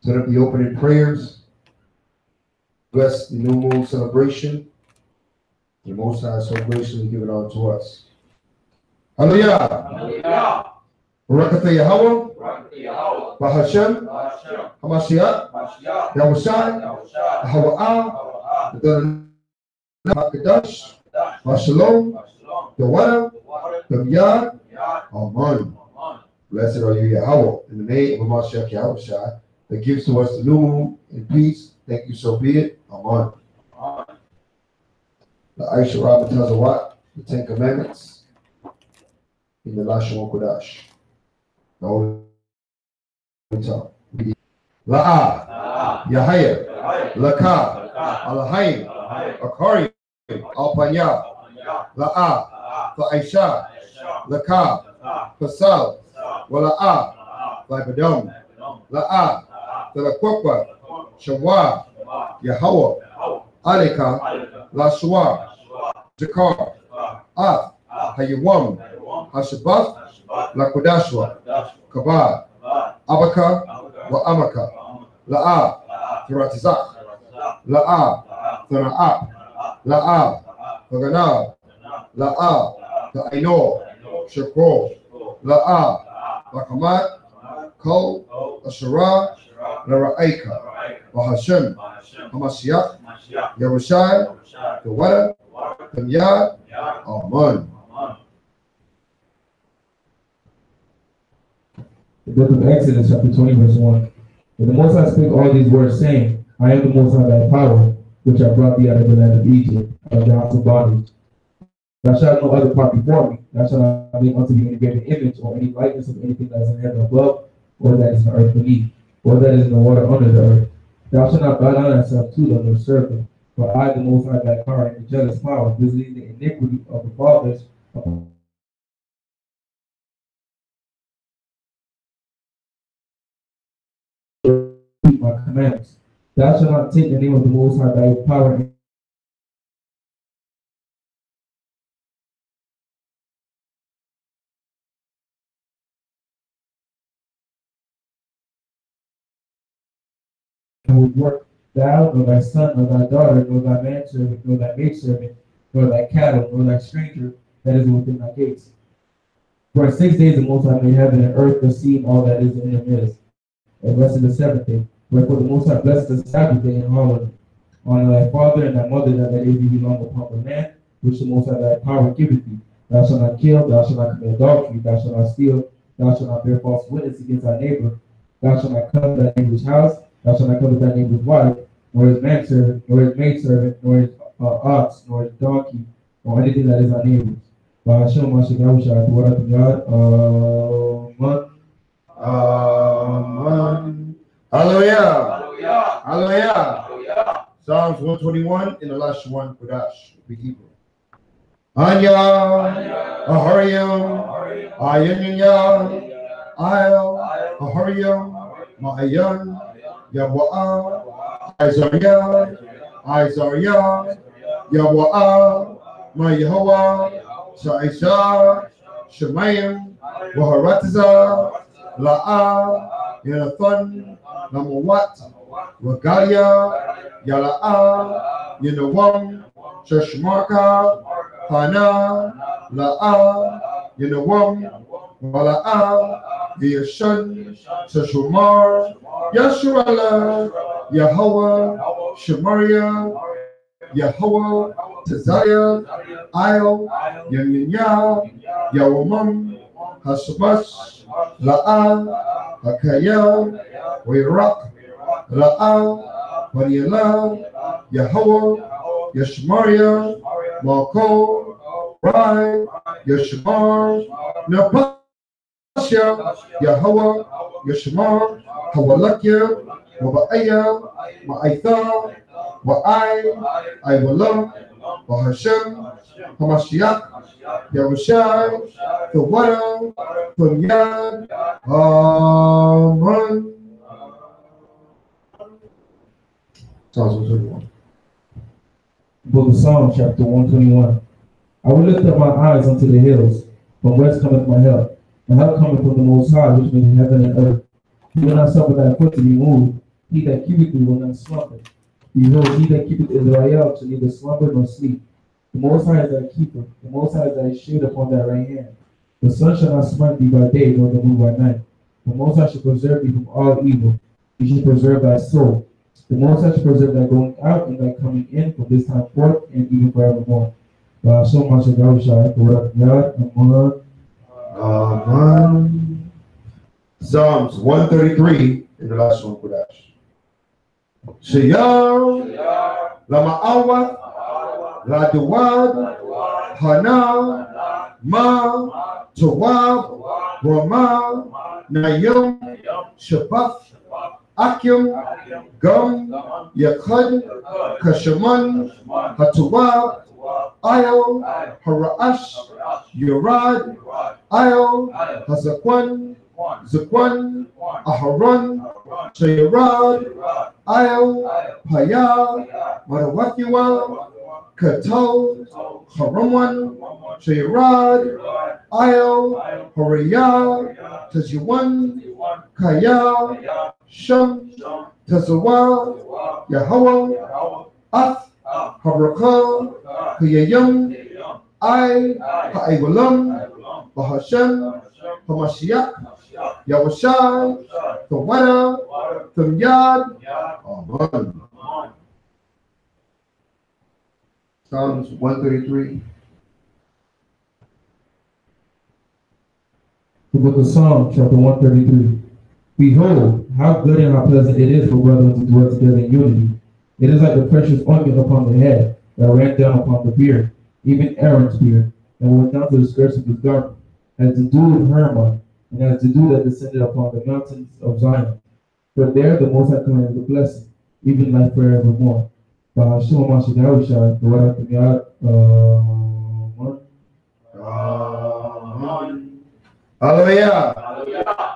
Set up the opening prayers. Bless the new moon celebration. The Most High so graciously give it on to us. Hallelujah. Hallelujah. Barakatah Yahweh. Yahweh. Bahashem. Hamashiach. Yahushai. Hawa'ah. The Hakadash. Mashalom. The Wada. The Yad. Amen. Blessed are you, Yahweh, in the name of Hamashiach Yahushai, that gives to us the new moon in peace. Thank you, so be it. Amen. The Aisha Rabba tells us what? The Ten Commandments in the Lashon Kodash. The Holy Tongue. La'ah, Yahaya, Laka, Alahayim, Akari, Alpanya, La'ah, Fa'aisha, Laka, Fasal, Wala'ah, Vibadom, La'ah, Talakwakwa, Shawwa, Yahweh, Alika, Lashua, Jakar, Af, Hayawam, Hashabaf, Lakodashwa, Kabad, Abaka, Wa Amaka, La'ah, Thuratizak, La'ah, Thuna'ah, La'ah, Thagana, La'ah, Ta'aino, Shakro, La'ah, Bakamat, Kol, Asherah, Lara'aika, Bahashem, Hamashiach, Yahushai, the Wada, the Yad, Amen. The book of Exodus, chapter 20, verse 1. And the Most High spake all these words, saying, I am the Most High thy power, which I brought thee out of the land of Egypt, out of the house of bondage. Thou shalt no other part before me. Thou shalt not make unto thee any graven image, or any likeness of anything that is in heaven above, or that is in the earth beneath, or that is in the water under the earth. Thou shalt not bow down thyself to them, nor serve them. For I, the Most High thy power, and the jealous power, visiting the iniquity of the fathers upon my commandments. Thou shalt not take the name of the Most High thy power and would work thou, nor thy son, nor thy daughter, nor thy manservant, nor thy maidservant, nor thy cattle, nor thy stranger that is within thy gates. For in 6 days the Most High made heaven and earth, the sea, and all that is in their midst, and rested the seventh day. Wherefore the Most High blessed the Sabbath day and hallowed it. Honor thy father and thy mother, that thy days may be long upon the land, which the Most High thy power giveth thee. Thou shalt not kill, thou shalt not commit adultery, thou shalt not steal, thou shalt not bear false witness against thy neighbor, thou shalt not covet thy neighbor's house, thou shalt not covet thy neighbor's wife, nor his manservant, nor his maidservant, nor his ox, nor his donkey, or anything that is thy neighbor's. By Hashem, Mashiach, Yahushua, the word of God. Amen. Hallelujah. Hallelujah. Psalms 121 in the last one, Kodash. We keep it. Anya, Ahariam, Ayanya, Ayel, Ahariam, Ma'ayan, Yahweh, Isaiah, Yahweh, Mayahuah, Sha'isha, Shemayim, Waharatiza, La'ah, Yanathan, Namawat, Wagalia, Yala'ah, Yanawam, Sheshmarka, Hana, La'ah, Yanawam, Wala'ah, Yashan, Sheshumar, Yashuala, Yahweh, Shemaria, Yahweh, Tazaya, Ayel, Yanya, Yawamam, Hashabash, La'ah, Hakayel, Wirak, La'ah, Paniela, Yahweh, Yashmaria, Malko, Rai, Yashmar, Napasha, Yahweh, Yashmar, Hawalakia, Waba'aya, Ma'aitha, I will love Hashem, Hamashiach, Yahushai, the Wada, the Yad, Amen. Psalms 121. Book of Psalms, chapter 121. I will lift up my eyes unto the hills, from whence cometh my help. My help cometh from the Most High, which made heaven and earth. He will not suffer thy foot to be moved. He that keepeth thee will not slumber. Behold, he that keepeth Israel shall neither slumber nor sleep. The Most High is thy keeper. The Most High is thy shield upon thy right hand. The sun shall not smite thee by day, nor the moon by night. The Most High shall preserve thee from all evil. He shall preserve thy soul. The Most High shall preserve thy going out and thy coming in from this time forth and even forevermore. So much of God shall Amen. Psalms 133 in the last one, Kodash. Sheyar, Lama Awa, La Dawab, Hana, Ma, Tawab, Rama, Nayim, Shabbat, Akim, Gum, Yakud, Kashaman, Hatawab, Ayel, Haraash, Yurad, Ayel, Hazakwan, Zakwan, Aharon, Shayarad, Ayel, Paya, Marawakiwa, Katal, Haramwan, Shayarad, Ayel, Haraya, Tajuwan, Kaya, Sham, Tazawa, Yahweh, Ath, Habraka, Kayayam, I, Ha'ewalam, Bahashem, Hamashiach, Yahushai, Tawada, Tamyad, Amen. Psalms 133. The book of Psalms, chapter 133. Behold, how good and how pleasant it is for brethren to dwell together in unity. It is like the precious ointment upon the head that ran down upon the beard, even Aaron's beard, that went down to the skirts of his garment, as the dew of Hermon, and as the dew that descended upon the mountains of Zion. For there the Most High commanded the blessing, even life forevermore. Hallelujah.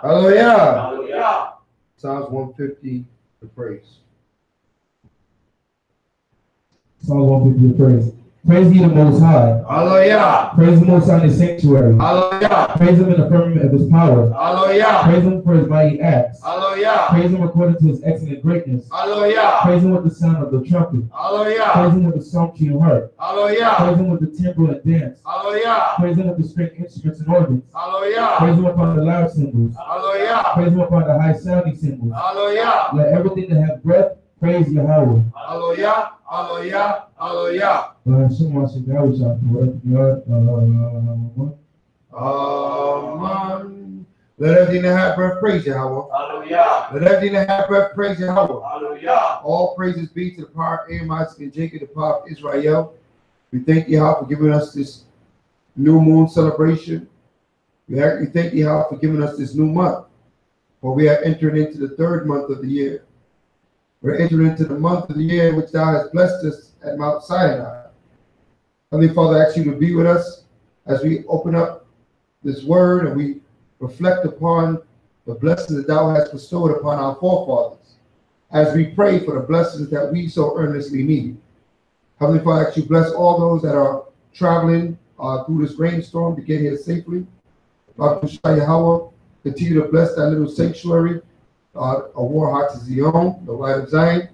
Hallelujah. Psalms 150, the praise. Psalm 150, the praise. Praise ye the Most High. Hallelujah. Praise the Most High in his sanctuary. Hallelujah. Praise him in the firmament of his power. Hallelujah. Praise him for his mighty acts. Hallelujah. Praise him according to his excellent greatness. Hallelujah. Praise him with the sound of the trumpet. Hallelujah. Praise him with the psaltery and harp. Hallelujah. Praise him with the timbrel and dance. Hallelujah. Praise him with the string instruments and organs. Hallelujah. Praise him upon the loud cymbals. Hallelujah. Praise him upon the high sounding cymbals. Hallelujah. Let everything that has breath praise Yahweh. Hallelujah. Hallelujah. Hallelujah. Amen. Let everything that have breath praise Yahweh. Hallelujah. Let everything that have breath praise Yahweh. Hallelujah. All praises be to the power of Abraham, Isaac, and Jacob, the power of Israel. We thank Yahweh for giving us this new moon celebration. We thank Yahweh for giving us this new month. For we are entering into the third month of the year. We're entering into the month of the year in which thou hast blessed us at Mount Sinai. Heavenly Father, I ask you to be with us as we open up this word and we reflect upon the blessings that thou hast bestowed upon our forefathers, as we pray for the blessings that we so earnestly need. Heavenly Father, I ask you to bless all those that are traveling through this rainstorm to get here safely. Yahweh, continue to bless that little sanctuary, a war heart to Zion, the light of Zion,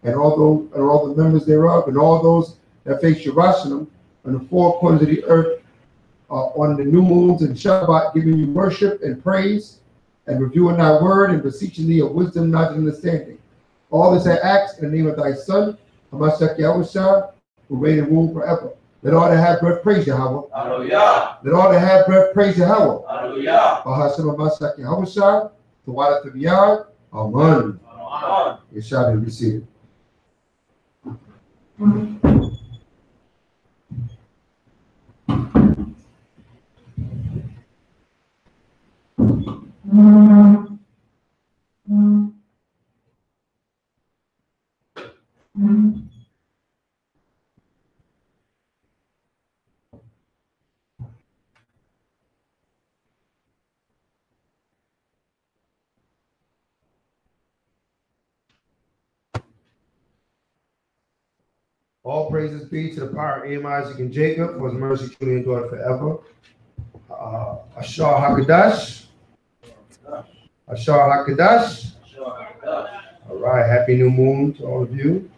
and all the members thereof, and all those that face Yerushalayim and the four corners of the earth on the new moons and Shabbat, giving you worship and praise, and reviewing thy word and beseeching thee of wisdom, knowledge, and understanding. All this I ask in the name of thy Son, Hamashiach Yahushua, who reign and rule forever. Let all that have breath praise Yahweh. Hallelujah. Let all that have breath praise Yahweh. Hallelujah. Bahashem Hamashiach Yahushua, Tawada Tabiyad. Amen. It shall be received. All praises be to the power of Abraham, Isaac, and Jacob, for his mercy truly endured forever. Ashar HaKadash. Ashar HaKadash. All All right, happy new moon to all of you.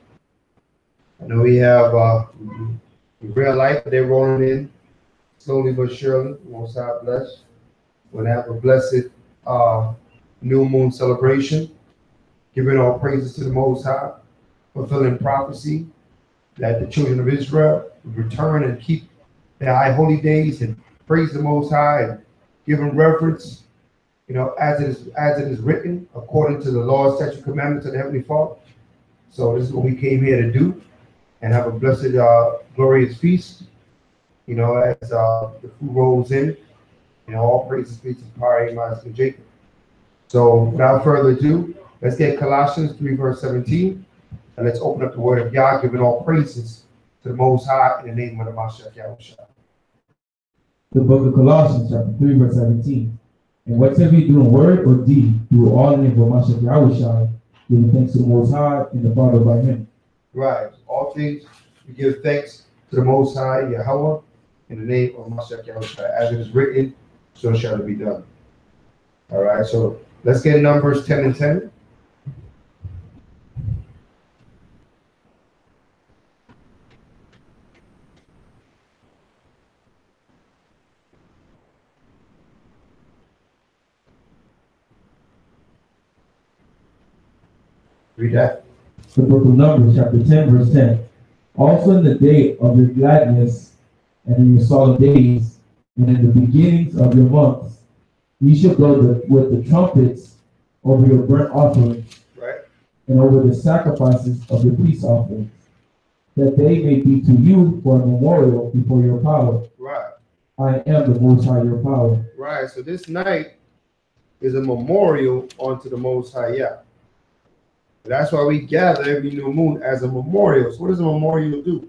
I know we have real life, but they're rolling in slowly but surely. Most High bless. We'll have a blessed uh, new moon celebration, giving all praises to the Most High, fulfilling prophecy that the children of Israel would return and keep their high holy days and praise the Most High and give him reverence, as it is written, according to the law, statute, commandments of the Heavenly Father. So this is what we came here to do, and have a blessed, glorious feast. As the food rolls in, all praises be to power, amen, to Jacob. So without further ado, let's get Colossians 3, verse 17, and let's open up the word of Yah, giving all praises to the Most High in the name of the Mashiach Yahushua. The book of Colossians, chapter 3, verse 17. And whatever you do in word or deed, do all in the name of Mashiach Yahushua, giving thanks to the Most High and the Father by him. Right. All things we give thanks to the Most High Yahweh in the name of Mashiach Yahushua. As it is written, so shall it be done. All right. So let's get Numbers 10 and 10. Read that. The book of Numbers, chapter 10, verse 10. Also in the day of your gladness, and in your solemn days, and in the beginnings of your months, ye shall blow with the trumpets over your burnt offerings, right, and over the sacrifices of your peace offerings, that they may be to you for a memorial before your power. Right. I am the Most High, your power. Right. So this night is a memorial unto the Most High Yah. That's why we gather every new moon as a memorial. So what does a memorial do?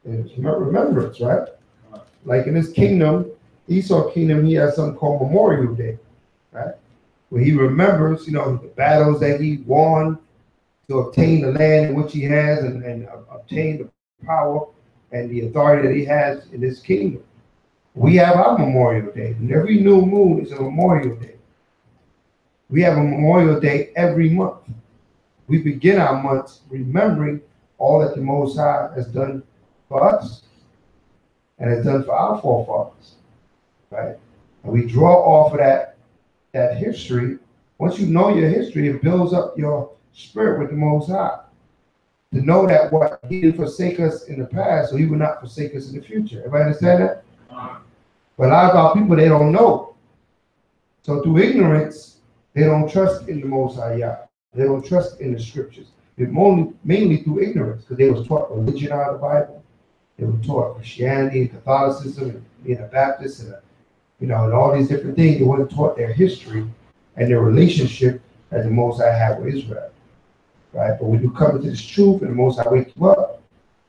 It's remembrance, right? Like in his kingdom, Esau kingdom, he has something called Memorial Day, right? Where he remembers, the battles that he won to obtain the land in which he has and obtain the power and the authority that he has in his kingdom. We have our Memorial Day, and every new moon is a Memorial Day. We have a Memorial Day every month. We begin our months remembering all that the Most High has done for us and has done for our forefathers, right? And we draw off of that history. Once you know your history, it builds up your spirit with the Most High. To know that what he didn't forsake us in the past, so he will not forsake us in the future. Everybody understand that? But a lot of our people, they don't know. So through ignorance, they don't trust in the Most High Yah. They don't trust in the scriptures. They're mainly through ignorance, because they was taught religion out of the Bible. They were taught Christianity and Catholicism and being a Baptist and all these different things. They weren't taught their history and their relationship that the Most High had with Israel. Right? But when you come into this truth and the Most High wake you up,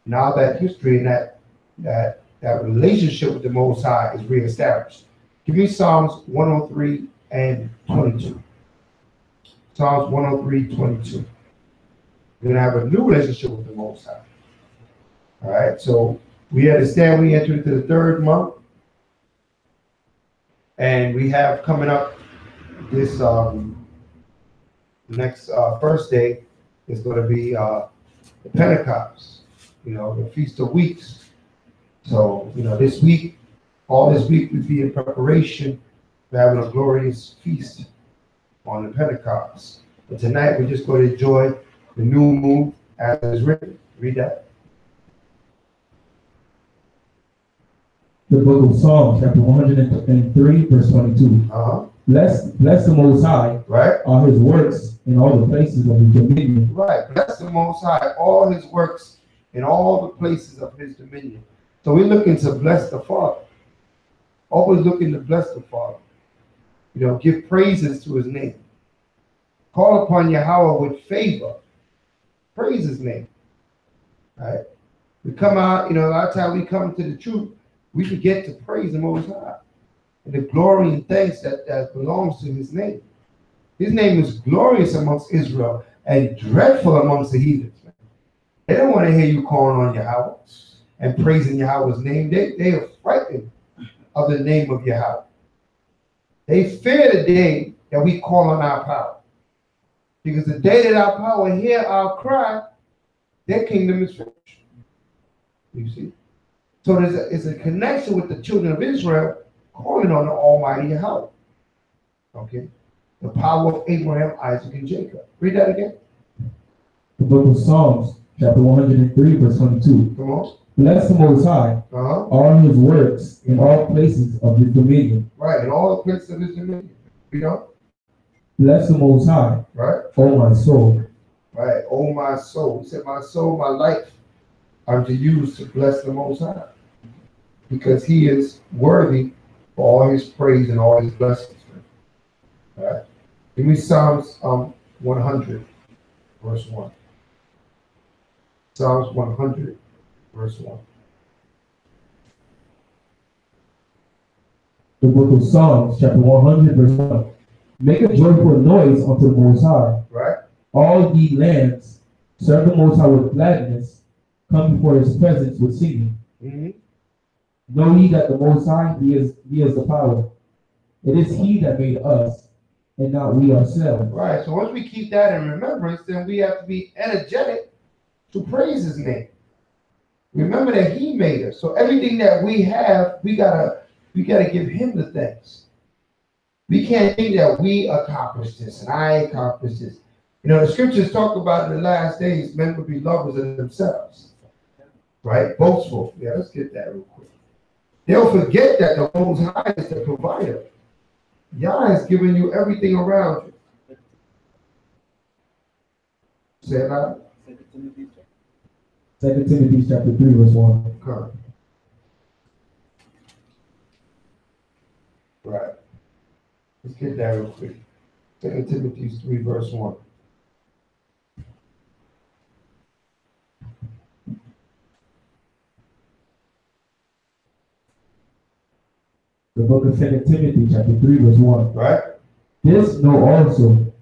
now that history and that relationship with the Most High is reestablished. Give me Psalms 103 and 22. Psalms 103, 22. You're going to have a new relationship with the Most High. All right, so we understand we enter into the third month. And we have coming up this next first day is going to be the Pentecost, the Feast of Weeks. So, this week, all this week, we'll be in preparation for having a glorious feast on the Pentecost. But tonight, we're just going to enjoy the new moon as it is written. Read that. The book of Psalms, chapter 103, verse 22. Bless the Most High, right? All his works in all the places of his dominion. Right. Bless the Most High, all his works in all the places of his dominion. So we're looking to bless the Father. Always looking to bless the Father. Give praises to his name. Call upon Yahweh with favor. Praise his name. Right? We come out, a lot of times we come to the truth, we forget to praise the Most High. And the glory and thanks that belongs to his name. His name is glorious amongst Israel and dreadful amongst the heathens. They don't want to hear you calling on Yahweh and praising Yahweh's name. They are frightened of the name of Yahweh. They fear the day that we call on our power. Because the day that our power hear our cry, their kingdom is finished. You see? So it's a connection with the children of Israel calling on the Almighty help. Okay? The power of Abraham, Isaac, and Jacob. Read that again. The book of Psalms, chapter 103, verse 22. Come on. Bless the Most High, all his works in all places of his dominion. Right, in all the places of his dominion. You know? Bless the Most High, right? O my soul. Right, oh my soul. He said, my soul, my life, I'm to use to bless the Most High. Because he is worthy for all his praise and all his blessings. All right. Give me Psalms 100, verse 1. Psalms 100, verse 1. The book of Psalms, chapter 100, verse 1. Make a joyful noise unto the Most High. Right. All ye lands, serve the Most High with gladness. Come before his presence with singing. Mm-hmm. Know ye that the Most High, he is the power. It is he that made us, and not we ourselves. Right. So once we keep that in remembrance, then we have to be energetic to praise his name. Remember that he made us. So everything that we have, we gotta give him the thanks. We can't think that we accomplished this and I accomplished this. You know, the scriptures talk about in the last days, men will be lovers of themselves. Right? Boastful. Yeah, let's get that real quick. They'll forget that the Most High is the provider. Yah has given you everything around you. Say it loud. 2 Timothy chapter 3, verse 1. Come. Right. Let's get that real quick. 2 Timothy 3, verse 1. The book of 2 Timothy chapter 3, verse 1. Right. This know also,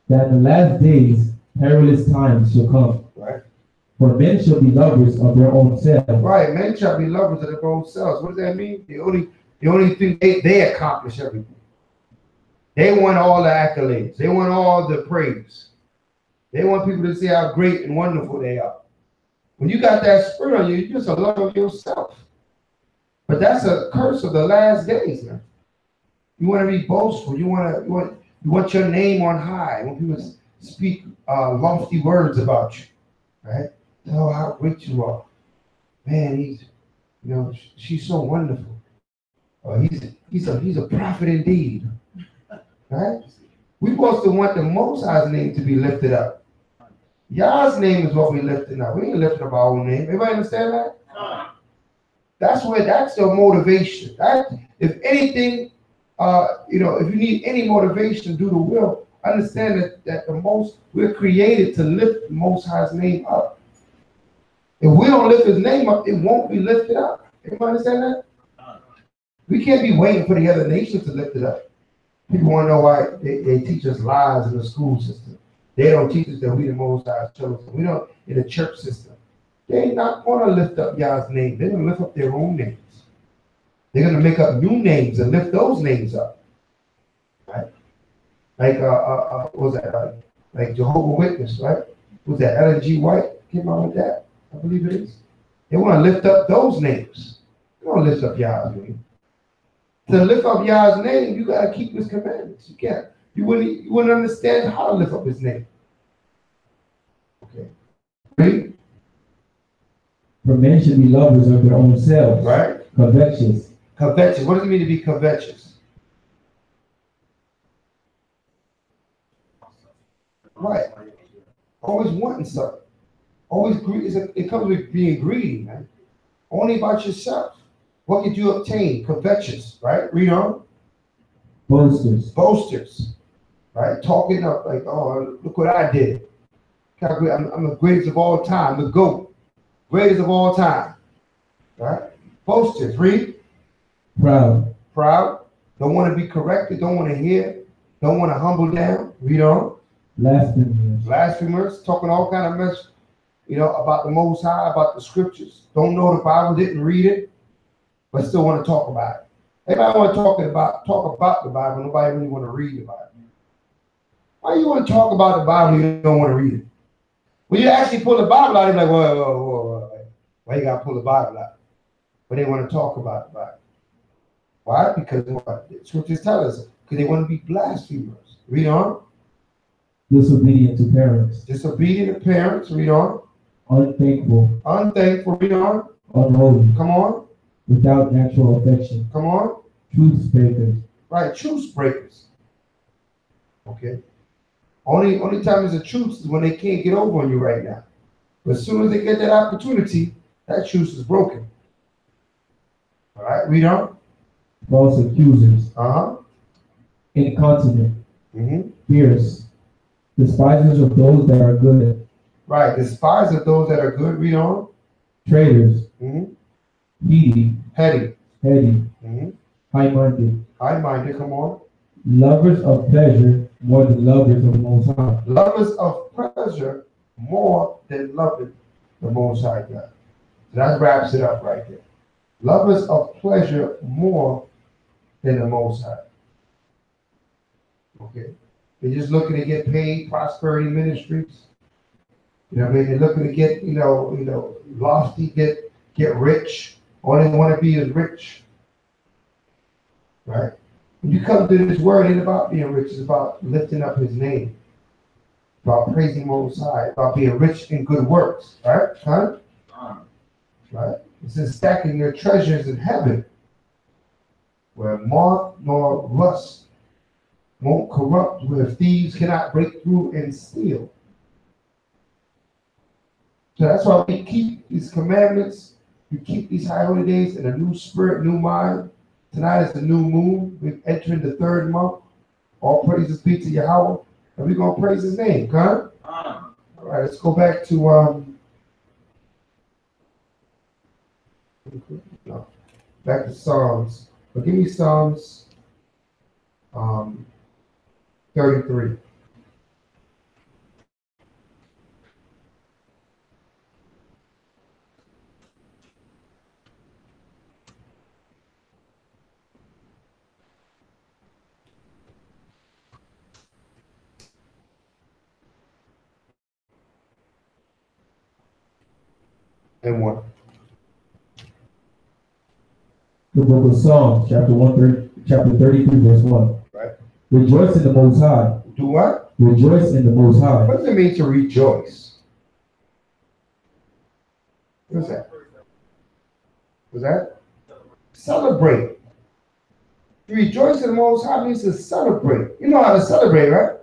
that in the last days perilous times shall come. Right. For men shall be lovers of their own selves. Right. Men shall be lovers of their own selves. What does that mean? The only thing they accomplish everything. They want all the accolades. They want all the praise. They want people to say how great and wonderful they are. When you got that spirit on you, you're just a lover of yourself. But that's a curse of the last days, man. You want to be boastful. You want your name on high. When people speak lofty words about you, right? Oh, how great you are, man. She's so wonderful. He's a prophet indeed, right? We're supposed to want the Most High's name to be lifted up. Yah's name is what we're lifting up. We ain't lifting up our own name. Everybody understand that? That's the motivation. If anything, if you need any motivation to do the will, understand that we're created to lift the Most High's name up. If we don't lift his name up, it won't be lifted up. Everybody understand that? We can't be waiting for the other nations to lift it up. People want to know why they teach us lies in the school system. They don't teach us that we the Most High's chosen. We don't in the church system. They're not going to lift up Yah's name. They're going to lift up their own names. They're going to make up new names and lift those names up. Right? Like, what was that? Like Jehovah Witness, right? Was that Ellen G. White came out with that? I believe it is. They want to lift up those names. They don't lift up Yah's name. To lift up Yah's name, you got to keep his commandments. You can't. You wouldn't understand how to lift up his name. Okay. Read. For men should be lovers of their own selves. Right. Covetous. Covetous. What does it mean to be covetous? Right. Always wanting something. Always greedy. It comes with being greedy, man. Only about yourself. What could you obtain? Covetous, right? Read on. Boasters. Boasters. Right? Talking up like, oh, look what I did. I'm the greatest of all time. The GOAT. Greatest of all time. Right? Boasters. Read. Proud. Proud. Don't want to be corrected. Don't want to hear. Don't want to humble down. Read on. Blasphemers. Blasphemers. Talking all kind of mess, about the Most High, about the scriptures. Don't know the Bible, didn't read it, but still want to talk about it. Everybody want to talk about the Bible. Nobody really want to read the Bible. Why you want to talk about the Bible you don't want to read it? When you actually pull the Bible out, you're like, whoa. Why you got to pull the Bible out? But they want to talk about the Bible. Why? Because what? The scriptures tell us. Because they want to be blasphemers. Read on. Disobedient to parents. Disobedient to parents. Read on. Unthankful. Unthankful. Read on. Unholy. Come on. Without natural affection. Come on. Truth breakers. Right. Truth breakers. Okay. Only time there's a truth is when they can't get over on you right now. But as soon as they get that opportunity, that truth is broken. All right. Read on. False accusers. Incontinent. Fierce. Despisers of those that are good. Right. Despisers of those that are good. Read on. Traitors. Heady. Heady. High-minded. High-minded. Come on. Lovers of pleasure more than lovers of the Most High. Lovers of pleasure more than loving the Most High God. So that wraps it up right there. Lovers of pleasure more than the Most High. Okay. They're just looking to get paid, prosperity ministries. You know what I mean? They're looking to get, lofty, get rich. All they want to be is rich. Right? When you come to this word, it ain't about being rich. It's about lifting up his name. About praising Most High. About being rich in good works. Right? Huh? Right? It says stacking your treasures in heaven, where moth nor rust won't corrupt, where thieves cannot break through and steal. So that's why we keep these commandments. We keep these high holy days in a new spirit, new mind. Tonight is the new moon. We're entering the third month. All praises be to Yahweh. And we're going to praise his name, huh? All right, let's go back to back to Psalms. But give me Psalms 33. And 1. The book of Psalms, chapter 33, verse 1. Right. Rejoice in the Most High. Do what? Rejoice in the Most High. What does it mean to rejoice? What's that? What's that? Celebrate. To rejoice in the Most High means to celebrate. You know how to celebrate, right?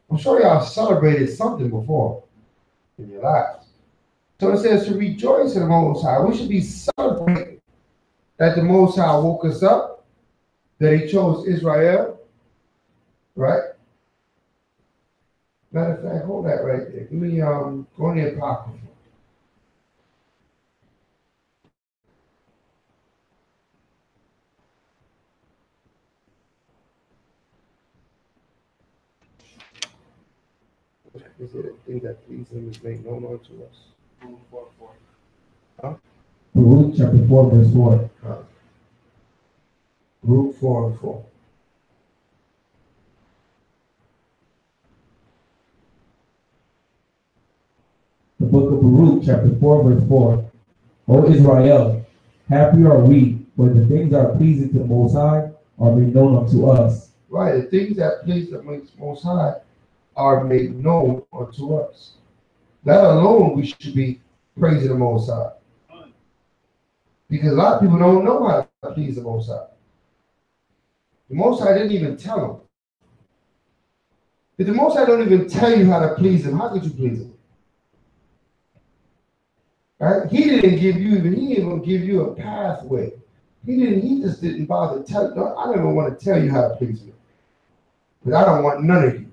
I'm sure y'all celebrated something before in your lives. So it says to rejoice in the Most High. We should be celebrating that the Most High woke us up, that he chose Israel, right? Matter of fact, hold that right there. Give me go in the Apocrypha. Is it a thing that pleases him is made known unto us? Huh? Luke chapter 4, verse 4. Luke 4 and 4. The book of Baruch, chapter 4, verse 4. O Israel, happy are we, for the things that are pleasing to the Most High are made known unto us. Right, the things that please the Most High are made known unto us. That alone we should be praising the Most High. Because a lot of people don't know how to please the Most High. The Most High didn't even tell them. If the Most High don't even tell you how to please him, how could you please him? Right? He didn't even give you a pathway. He just didn't bother to tell you. I don't even want to tell you how to please me. But I don't want none of you.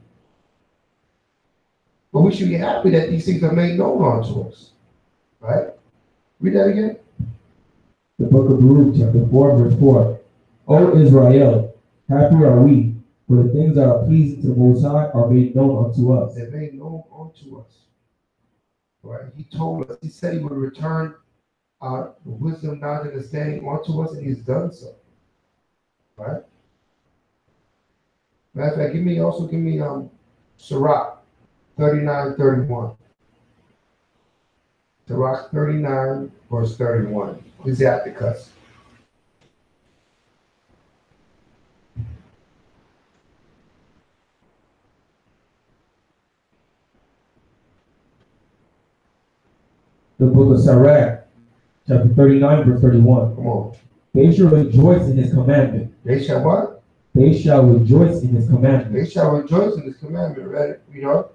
But we should be happy that these things are made known unto us. Right? Read that again. The book of Baruch, chapter 4, verse 4. O Israel, happy are we, for the things that are pleasing to the Most High are made known unto us. They're made known unto us. Right? He told us, he said he would return wisdom, knowledge, and understanding unto us, and he's done so. Right? Matter of fact, give me Sirach 39:31. Sirach 39, verse 31. Ecclesiasticus. The book of Sirach, chapter 39, verse 31. Come on. They shall rejoice in his commandment. They shall what? They shall rejoice in his commandment. They shall rejoice in his commandment, right? You know?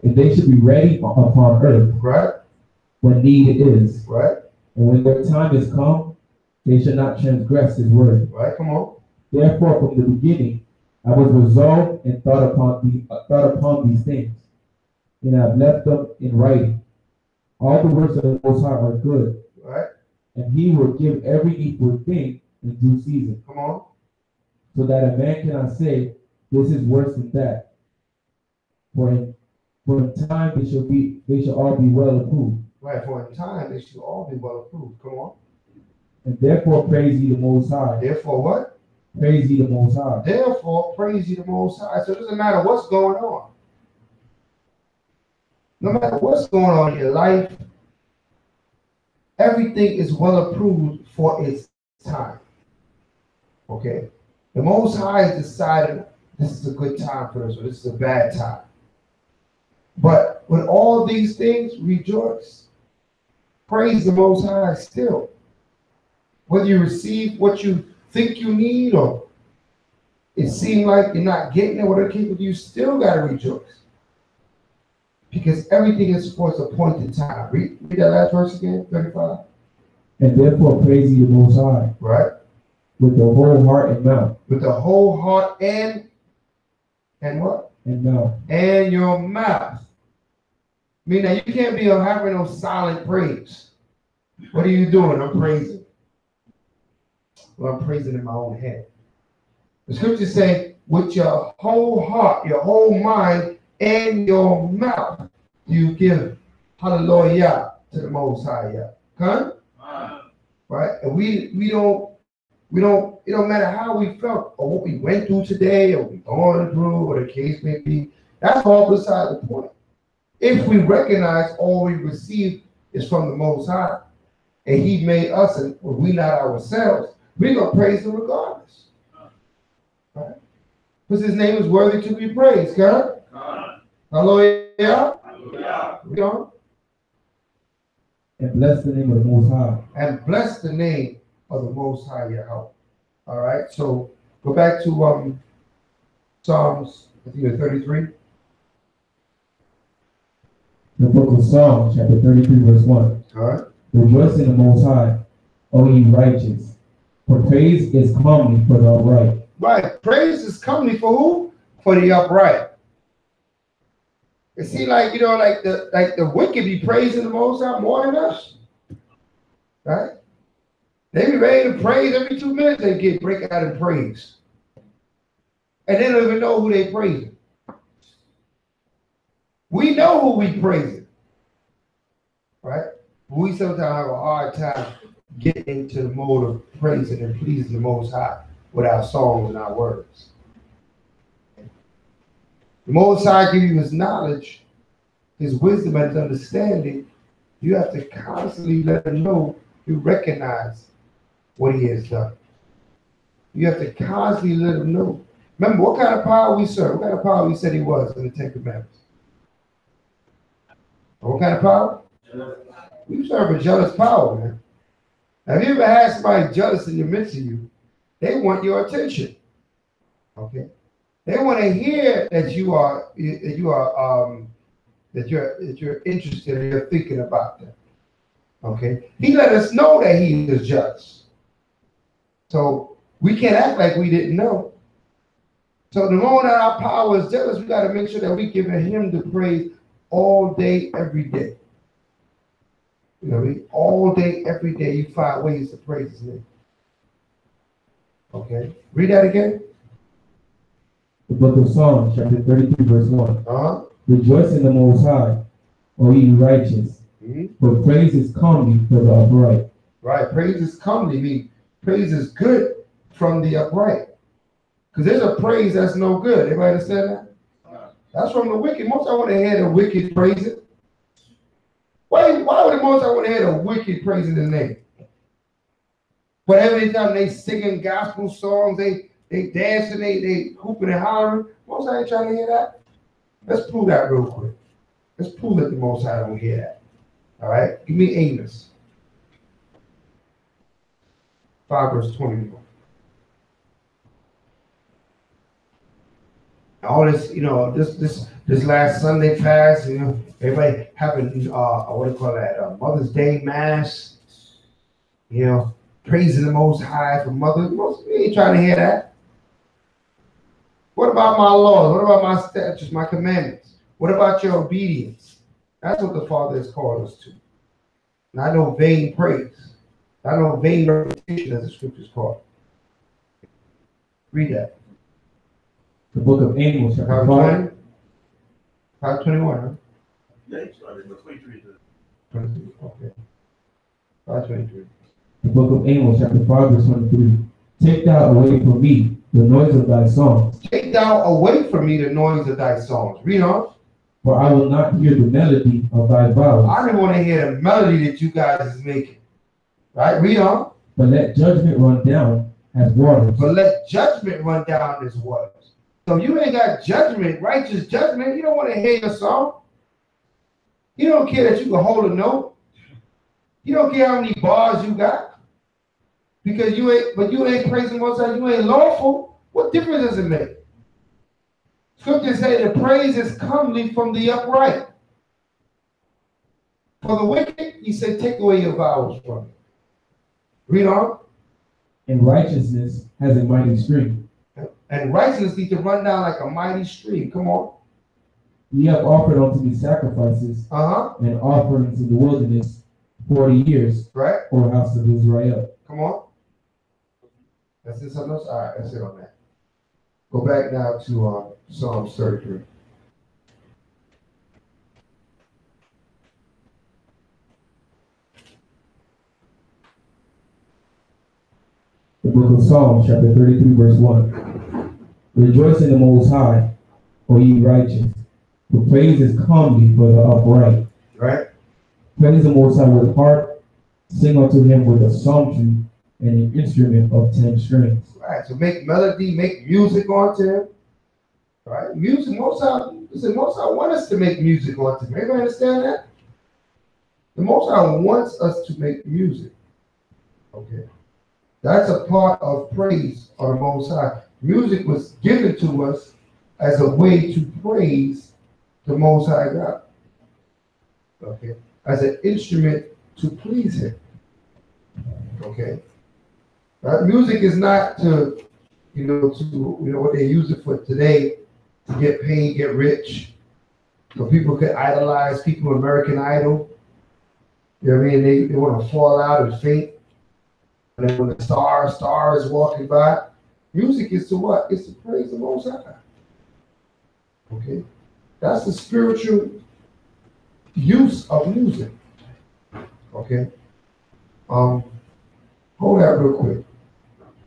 And they should be ready upon earth. Right? When need is. Right? And when their time is come, they shall not transgress his word. Right? Come on. Therefore, from the beginning, I was resolved and thought upon these things, and I have left them in writing. All the works of the Most High are good, right? And he will give every equal thing in due season. Come on. So that a man cannot say, this is worse than that. For in time they shall all be well approved. Right, for in time they shall all be well approved. Come on. And therefore praise ye the Most High. Therefore what? Praise ye the Most High. Therefore praise ye the Most High. So it doesn't matter what's going on. No matter what's going on in your life, everything is well approved for its time. Okay? The Most High has decided this is a good time for us, or this is a bad time. But with all these things, rejoice. Praise the Most High still. Whether you receive what you think you need, or it seems like you're not getting it, whatever case, you still got to rejoice. Because everything is for its appointed time. Read that last verse again, 35. And therefore praise ye the Most High. Right. With the whole heart and mouth. With the whole heart and what? And mouth. And your mouth. I mean, now you can't be having no silent praise. What are you doing? I'm praising. Well, I'm praising in my own head. The scriptures say, with your whole heart, your whole mind, and your mouth, you give hallelujah to the Most High. Yeah. Huh? Right? And we don't, it don't matter how we felt or what we went through today or we going through, or the case may be. That's all beside the point. If we recognize all we receive is from the Most High, and He made us, and we not ourselves, we're going to praise Him regardless. Right? Because His name is worthy to be praised, God. Hallelujah. Hallelujah. And bless the name of the Most High. And bless the name of the Most High, Yahweh. All right, so go back to Psalms, I think it's 33. The book of Psalms, chapter 33, verse 1. All right. Rejoice in the Most High, O ye righteous, for praise is comely for the upright. Right, praise is comely for who? For the upright. It seems like, like the wicked be praising the Most High more than us. Right? They be ready to praise every 2 minutes. They break out in praise. And they don't even know who they praising. We know who we praising. Right? But we sometimes have a hard time getting into the mode of praising and pleasing the Most High with our songs and our words. The Most High give you His knowledge, His wisdom, and His understanding. You have to constantly let Him know you recognize what He has done. You have to constantly let Him know. Remember, what kind of power we serve? What kind of power He said He was in the Ten Commandments? What kind of power? We serve a jealous power, man. Now, have you ever had somebody jealous in the midst of you? They want your attention. Okay? They want to hear that you're interested and you're thinking about them. Okay? He let us know that He is just. So we can't act like we didn't know. So the moment that our power is jealous, we got to make sure that we're giving Him the praise all day, every day. All day, every day, you find ways to praise His name. Okay? Read that again. The book of Psalms, chapter 33, verse 1. Uh-huh. Rejoice in the Most High, O ye righteous, for praise is comely for the upright. Right, praise is comely. I mean, praise is good from the upright. Because there's a praise that's no good. Everybody understand that? That's from the wicked. Most I want to hear the wicked praising. Why would the most I want to hear the wicked praising the name? But every time they singing gospel songs, they dancing, they hooping and hollering. Most I ain't trying to hear that. Let's prove that real quick. Let's prove that the most I don't hear that. All right? Give me Amos 5 verse 21. All this, this last Sunday fast, everybody having what do you call that? Mother's Day mass, praising the Most High for Mother. We ain't trying to hear that. What about my laws? What about my statutes, my commandments? What about your obedience? That's what the Father has called us to. Not no vain praise. Not no vain repetition, as the scriptures call it. Read that. The book of Amos, chapter 5. 5:21, huh? Yeah, you started with 23. 23, okay. 5:23. The book of Amos, chapter 5, verse 23. Take thou away from me the noise of thy songs. Take thou away from me the noise of thy songs. Read on. For I will not hear the melody of thy vows. I didn't want to hear the melody that you guys is making. Right? Read on. But let judgment run down as waters. But let judgment run down as waters. So you ain't got judgment, righteous judgment. You don't want to hear your song. You don't care that you can hold a note. You don't care how many bars you got. Because you ain't praising Most High. You ain't lawful. What difference does it make? Scripture say the praise is comely from the upright. For the wicked, he said, take away your vows from me. Read on. And righteousness has a mighty stream. And righteousness needs to run down like a mighty stream. Come on. Ye have offered unto me sacrifices and offerings in the wilderness 40 years. Right. O house of Israel. Come on. That's it. Something else? All right, that's it on that. Go back now to Psalms 33. The book of Psalms, chapter 33, verse 1. Rejoice in the Most High, O ye righteous, for praise is comely for the upright. Right. Praise the Most High with harp, sing unto him with a psaltery and an instrument of 10 strings. Right. So make melody, make music onto him. Right. Music, Most High want us to make music onto him. Everybody understand that? The Most High wants us to make music. Okay. That's a part of praise on the Most High. Music was given to us as a way to praise the Most High God. Okay. As an instrument to please him. Okay. Right? Music is not to what they use it for today, to get paid, get rich. So people could idolize people, American Idol. You know what I mean? They want to fall out and faint. And then when the star is walking by, music is to what? It's to praise the Most High. Okay? That's the spiritual use of music. Okay? Hold that real quick.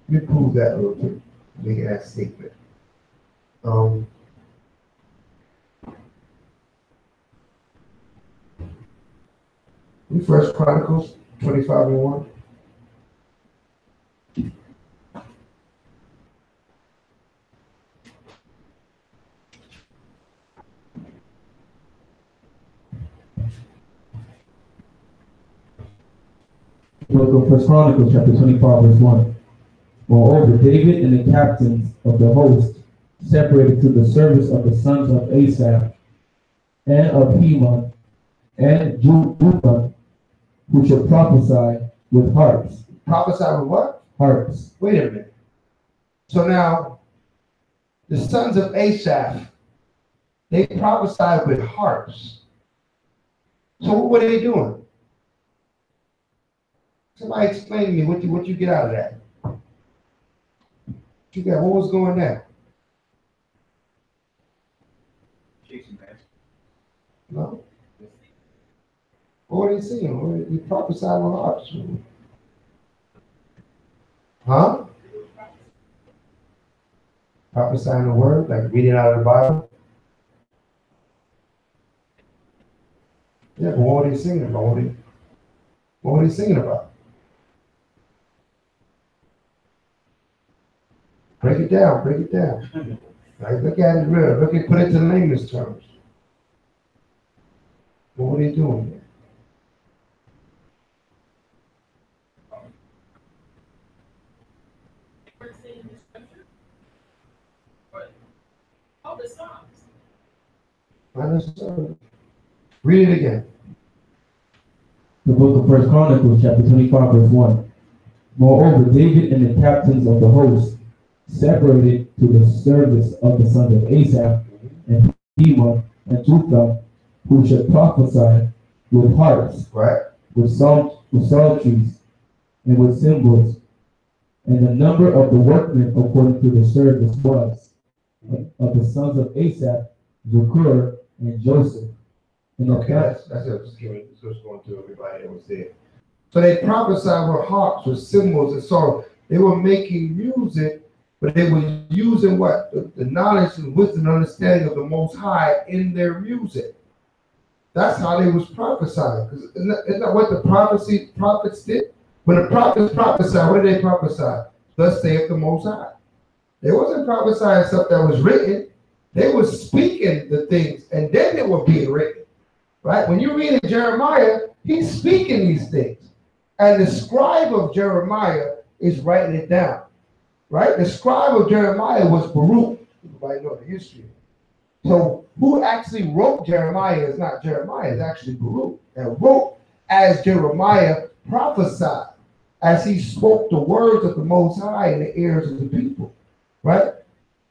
Let me prove that real quick. Make that statement. First Chronicles 25:1. Book of First Chronicles, chapter 25, verse 1. Moreover, David and the captains of the host separated to the service of the sons of Asaph and of Heman and Judah, who should prophesy with harps. Prophesy with what? Harps. Wait a minute. So now, the sons of Asaph, they prophesied with harps. So what were they doing? Somebody explain to me what you get out of that. What was going there? No. What were they singing? You prophesied with harps. Huh? Prophesying the word, like reading out of the Bible. Yeah, but what are they singing about? What are they singing about? Break it down, break it down. Right? Look at it real. Look at put it to layman's terms. What are they doing there? Read it again. The book of First Chronicles, chapter 25, verse 1. Moreover, David and the captains of the host separated to the service of the sons of Asaph and Heman and Utham, who should prophesy with harps, right, with psalteries, and with cymbals. And the number of the workmen according to the service was of the sons of Asaph, Zakur, and Joseph. And okay, that's it. Just going through everybody that was there. So they prophesied with harps, with cymbals, and so they were making music, but they were using what? The knowledge and wisdom and understanding of the Most High in their music. That's how they was prophesying. Because isn't that what the prophets did? When the prophets prophesied, what did they prophesy? Thus saith the Most High. They wasn't prophesying stuff that was written. They were speaking the things, and then they were being written. Right? When you read Jeremiah, he's speaking these things. And the scribe of Jeremiah is writing it down. Right? The scribe of Jeremiah was Baruch. Everybody know the history. So who actually wrote Jeremiah is not Jeremiah, it's actually Baruch. And wrote as Jeremiah prophesied, as he spoke the words of the Most High in the ears of the people. Right?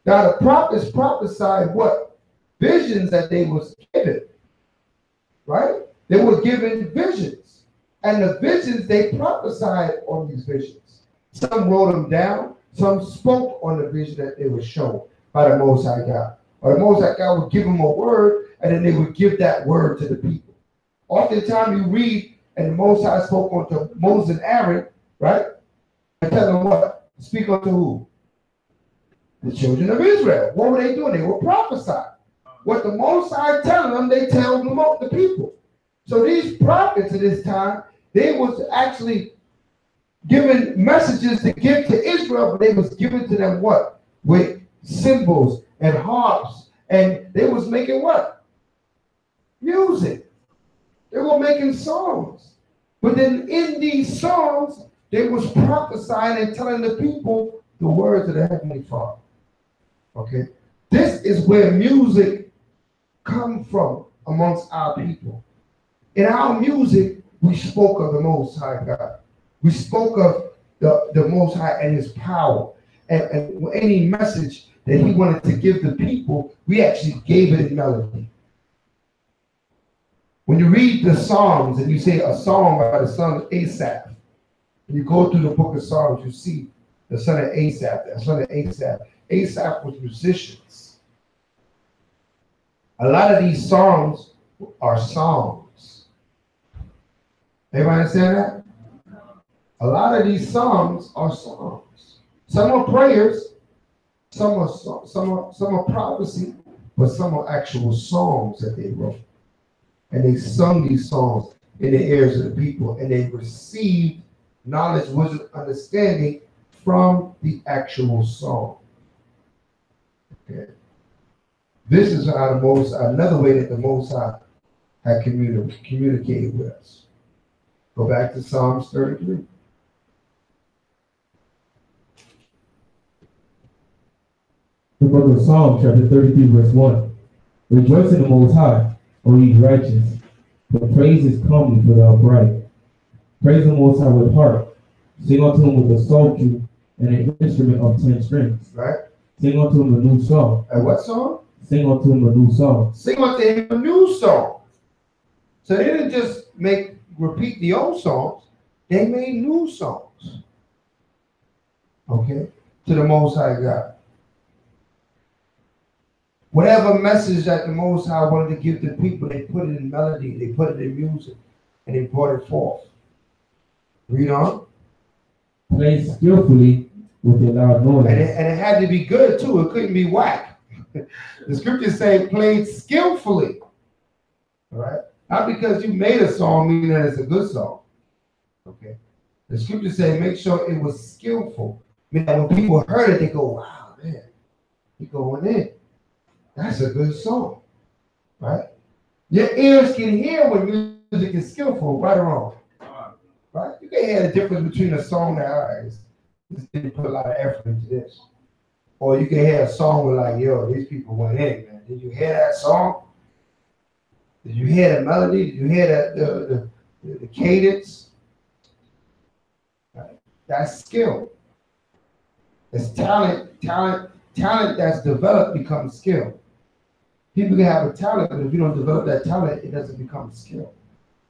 Now the prophets prophesied what? Visions that they was given. Right? They were given visions. And the visions, they prophesied on these visions. Some wrote them down. Some spoke on the vision that they were shown by the Most High God. Or the Most High God would give them a word, and then they would give that word to the people. Oftentimes you read, and the Most High spoke unto Moses and Aaron, right? And tell them what? Speak unto who? The children of Israel. What were they doing? They were prophesying. What the Most High telling them, they tell them the people. So these prophets at this time, they was actually given messages to give to Israel, but they was given to them what? With cymbals and harps. And they was making what? Music. They were making songs. But then in these songs, they was prophesying and telling the people the words of the Heavenly Father. Okay? This is where music comes from amongst our people. In our music, we spoke of the Most High God. We spoke of the Most High and his power. And any message that he wanted to give the people, we actually gave it in melody. When you read the Psalms and you say a song by the son of Asaph, and you go through the book of Psalms, you see the son of Asaph, the son of Asaph. Asaph was musicians. A lot of these songs are songs. Everybody understand that? A lot of these songs are songs. Some are prayers, some are prophecy, but some are actual songs that they wrote. And they sung these songs in the ears of the people, and they received knowledge, wisdom, understanding from the actual song. Okay. This is how the Most High, another way that the Most High had communicated with us. Go back to Psalms 33. The book of Psalms, chapter 33, verse 1. Rejoice in the Most High, O ye righteous, for praise is comely for the upright. Praise the Most High with harp. Sing unto him with a psaltery and an instrument of 10 strings. Right. Sing unto him a new song. And what song? Sing unto him a new song. Sing unto him a new song. So they didn't just repeat the old songs. They made new songs. Okay? To the Most High God. Whatever message that the Most High wanted to give to people, they put it in melody, they put it in music, and they brought it forth. Read on. Play skillfully with a loud noise. And it had to be good too. It couldn't be whack. The scriptures say played skillfully. All right? Not because you made a song, meaning that it's a good song. Okay. The scriptures say make sure it was skillful. Meaning that when people heard it, they go, wow, man, you going in. That's a good song. Right? Your ears can hear when music is skillful, right or wrong. Right? You can hear the difference between a song that, all right, this didn't put a lot of effort into this. Or you can hear a song with like, yo, these people went in, man. Did you hear that song? Did you hear the melody? Did you hear the cadence? Right? That's skill. It's talent that's developed becomes skill. People can have a talent, but if you don't develop that talent, it doesn't become a skill.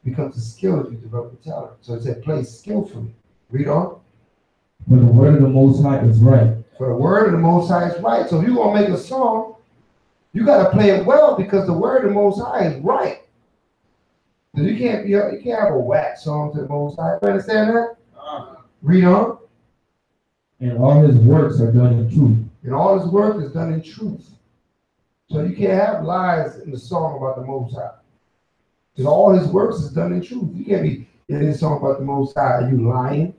It becomes a skill if you develop the talent. So it said play skillfully. Read on. For the word of the Most High is right. For the word of the Most High is right. So if you're gonna make a song, you gotta play it well because the word of the Most High is right. You can't have a whack song to the Most High. You understand that? Read on. And all his works are done in truth. And all his work is done in truth. So you can't have lies in the song about the Most High. Because all his works is done in truth. You can't be in this song about the Most High. Are you lying?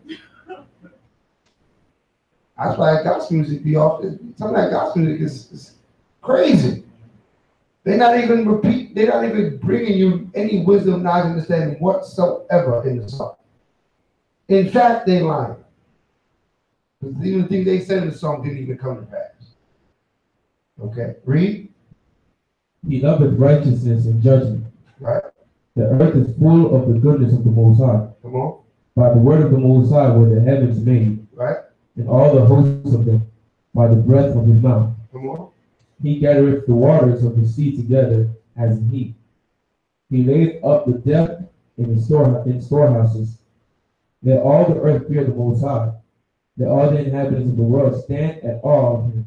That's why gospel music be off. Some of that gospel music is crazy. They're not even bringing you any wisdom, knowledge, understanding whatsoever in the song. In fact, they lying. Because even the things they said in the song didn't even come to pass. Okay, read. He loveth righteousness and judgment. Right. The earth is full of the goodness of the Most High. Come on. By the word of the Most High were the heavens made. Right. And all the hosts of them by the breath of his mouth. Come on. He gathereth the waters of the sea together as in heap. He layeth up the depth in storehouses. Let all the earth fear the Most High. Let all the inhabitants of the world stand at awe of him.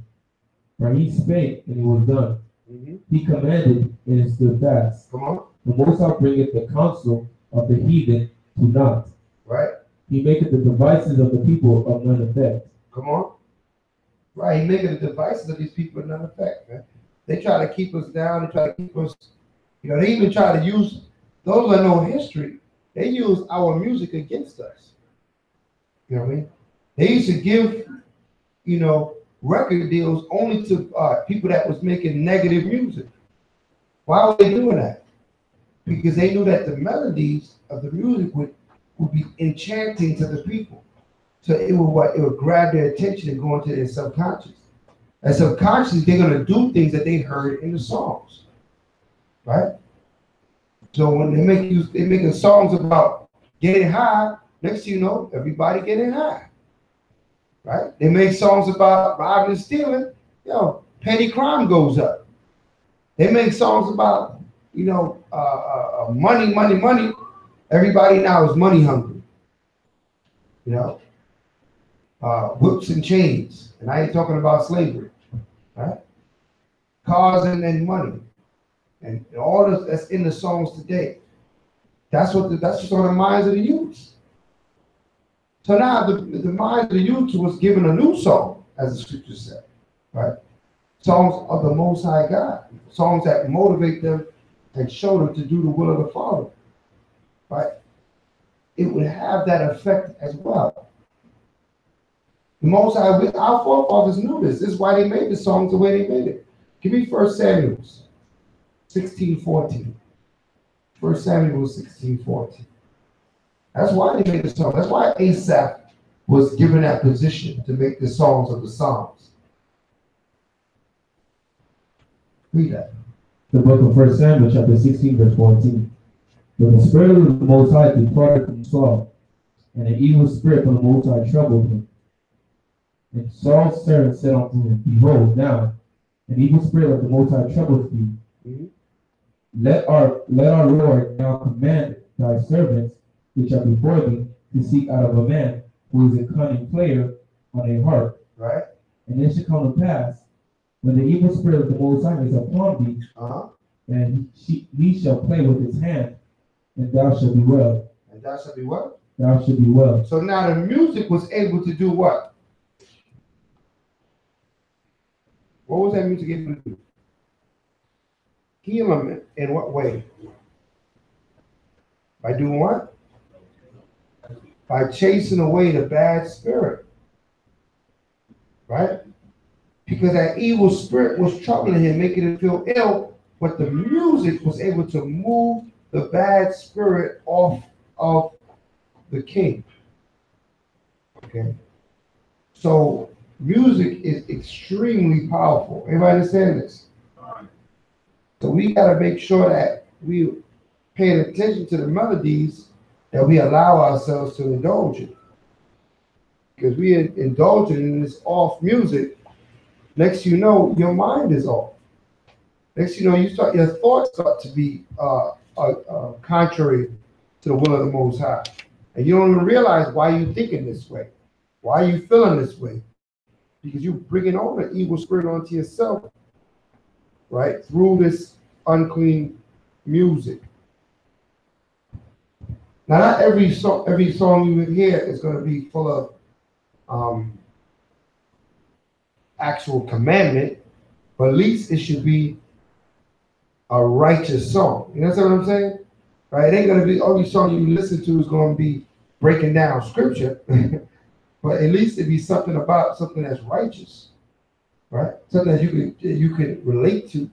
For he spake, and it was done. Mm-hmm. He commanded, and it stood fast. Come on. The Most High bringeth the counsel of the heathen to naught. Right. He maketh the devices of the people of none effect. Come on. Right. He maketh the devices of these people of none effect, man. They try to keep us down. They try to keep us, they even try to use, those that know history, they use our music against us. You know what I mean? They used to give, record deals only to people that was making negative music. Why were they doing that? Because they knew that the melodies of the music would be enchanting to the people. So it would grab their attention and go into their subconscious. And subconsciously, they're going to do things that they heard in the songs. Right? So when they making songs about getting high, next thing you know, everybody getting high. Right? They make songs about robbing and stealing, petty crime goes up. They make songs about, money. Everybody now is money hungry. Whips and chains. And I ain't talking about slavery. Right? Cars and money. And all that's in the songs today. That's just on the minds of the youth. So now the minds of the youth was given a new song, as the scripture said. Right? Songs of the Most High God. Songs that motivate them and show them to do the will of the Father. Right? It would have that effect as well. The Most High, our forefathers knew this. This is why they made the songs the way they made it. Give me 1 Samuel 16:14. 1 Samuel 16:14. That's why they made the song. That's why Asaph was given that position to make the songs of the Psalms. Read that. The book of 1 Samuel, chapter 16, verse 14. But the spirit of the Most High departed from Saul, and an evil spirit from the Most High troubled him. And Saul's servant said unto him, Behold, now an evil spirit of the Most High troubleth thee. Mm-hmm. Let our Lord now command thy servants which are before thee to seek out of a man who is a cunning player on a harp. Right. And it shall come to pass, when the evil spirit of the Most High is upon thee, and he shall play with his hand, and thou shalt be well. And thou shalt be what? Thou shalt be well. So now the music was able to do what? What was that music able to do? Heal him in what way? By doing what? By chasing away the bad spirit, right? Because that evil spirit was troubling him, making him feel ill, but the music was able to move the bad spirit off of the king. Okay. So music is extremely powerful. Everybody understand this? So we got to make sure that we paying attention to the melodies that we allow ourselves to indulge in. Because we are indulging in this off music, next you know, your mind is off. Next you know, your thoughts start to be contrary to the will of the Most High. And you don't even realize why you're thinking this way. Why are you feeling this way? Because you're bringing on the evil spirit onto yourself, right? Through this unclean music. Now, not every song you would hear is going to be full of actual commandment, but at least it should be a righteous song. You know what I'm saying? Right? It ain't going to be every song you listen to is going to be breaking down scripture, but at least it be something about something that's righteous, right? Something that you could relate to,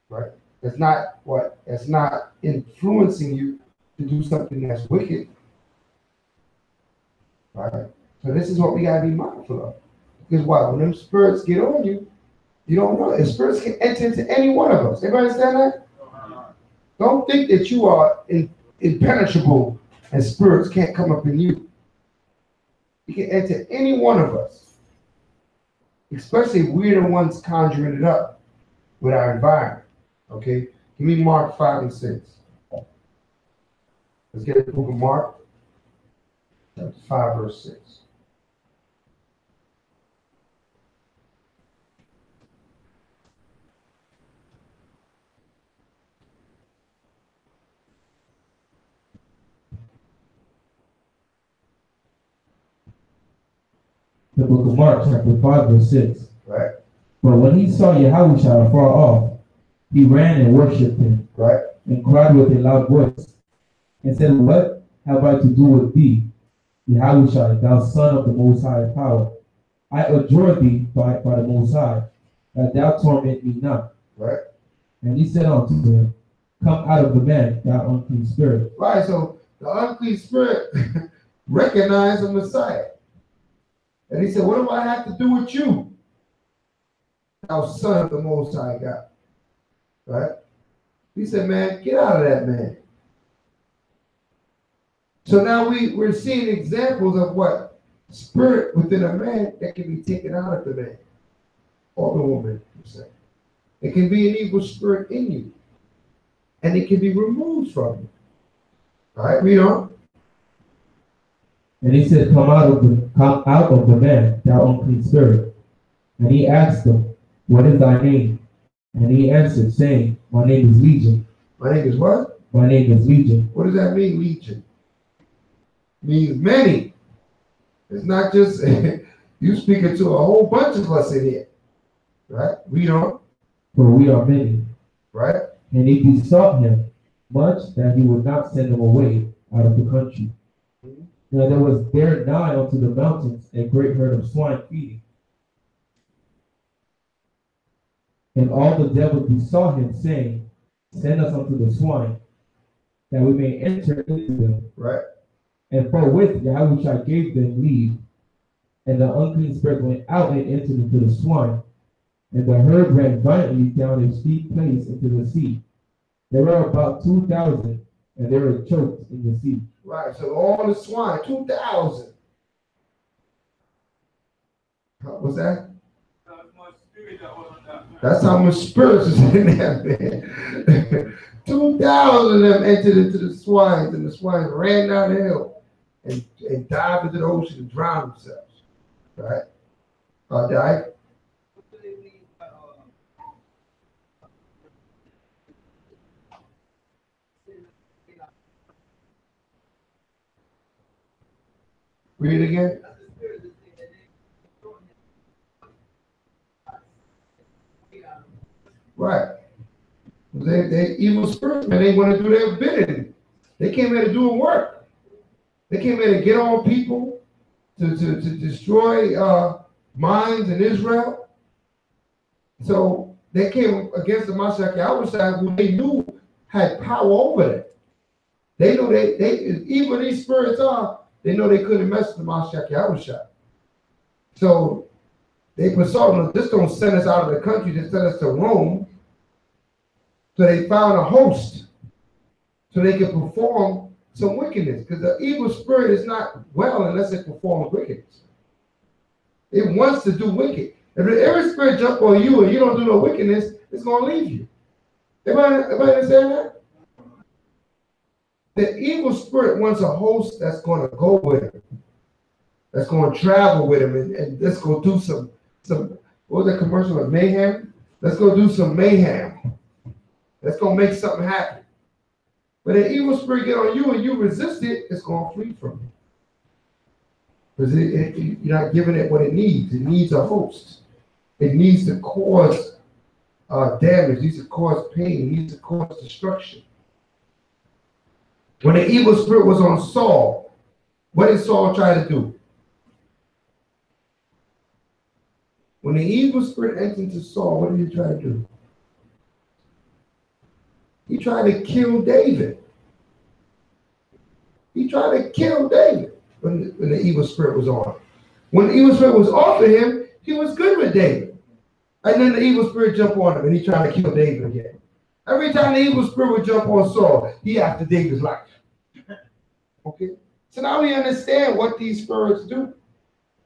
right? That's not influencing you to do something that's wicked, right? So this is what we gotta be mindful of. Because why? When them spirits get on you, you don't know. And spirits can enter into any one of us. Everybody understand that? Don't think that you are impenetrable and spirits can't come up in you. You can enter any one of us, especially if we're the ones conjuring it up with our environment. Okay? Give me Mark 5 and 6. Let's get the book of Mark, chapter 5, verse 6. The book of Mark, chapter 5, verse 6. Right. But when he saw Yahushua afar off, he ran and worshipped him, right, and cried with a loud voice, and said, What have I to do with thee, Yahushua, thou Son of the Most High power? I adjure thee by the Most High, that thou torment me not. Right. And he said unto him, Come out of the man, thou unclean spirit. Right, so the unclean spirit recognized the Messiah. And he said, What do I have to do with you, thou Son of the Most High God? Right? He said, man, get out of that man. So now we're seeing examples of what? Spirit within a man that can be taken out of the man or the woman, per se. It can be an evil spirit in you. And it can be removed from you. All right, read on. And he said, Come out of the man, thou unclean spirit. And he asked him, What is thy name? And he answered, saying, My name is Legion. My name is what? My name is Legion. What does that mean, Legion? It means many. It's not just you speaking to a whole bunch of us in here. Right? Read on. For we are many. Right? And he besought him much that he would not send them away out of the country. Now there was there nigh unto the mountains a great herd of swine feeding. And all the devils besought him, saying, Send us unto the swine, that we may enter into them. Right. And forthwith Yahushua gave them leave, and the unclean spirit went out and entered into the swine, and the herd ran violently down a steep place into the sea. There were about 2,000, and they were choked in the sea. Right, so all the swine, 2,000. What's that? That's how much spirits is in that man. 2,000 of them entered into the swines, and the swines ran down the hill and dived into the ocean and drowned themselves. Right? Died. Read it again. Right. They evil spirits, man. They want to do their bidding. They came here to do work. They came here to get on people, to destroy minds in Israel. So they came against the Mashiach Yahushua, who they knew had power over them. They know they even these spirits are, they know they couldn't mess with the Mashiach Yahushua. So they consulted, this don't send us out of the country, just send us to Rome. So they found a host so they could perform some wickedness. Because the evil spirit is not well unless it performs wickedness. It wants to do wicked. If every spirit jump on you and you don't do no wickedness, it's going to leave you. Everybody understand that? The evil spirit wants a host that's going to go with him, that's going to travel with him, and let's go do some what was that commercial with mayhem? Let's go do some mayhem. Let's go make something happen. But an evil spirit get on you and you resist it, it's going to flee from you. Because you're not giving it what it needs. It needs a host. It needs to cause damage. It needs to cause pain. It needs to cause destruction. When the evil spirit was on Saul, what did Saul try to do? When the evil spirit entered into Saul, what did he try to do? He tried to kill David. He tried to kill David when the evil spirit was on. When the evil spirit was off of him, he was good with David. And then the evil spirit jumped on him and he tried to kill David again. Every time the evil spirit would jump on Saul, he after David's life. Okay? So now we understand what these spirits do.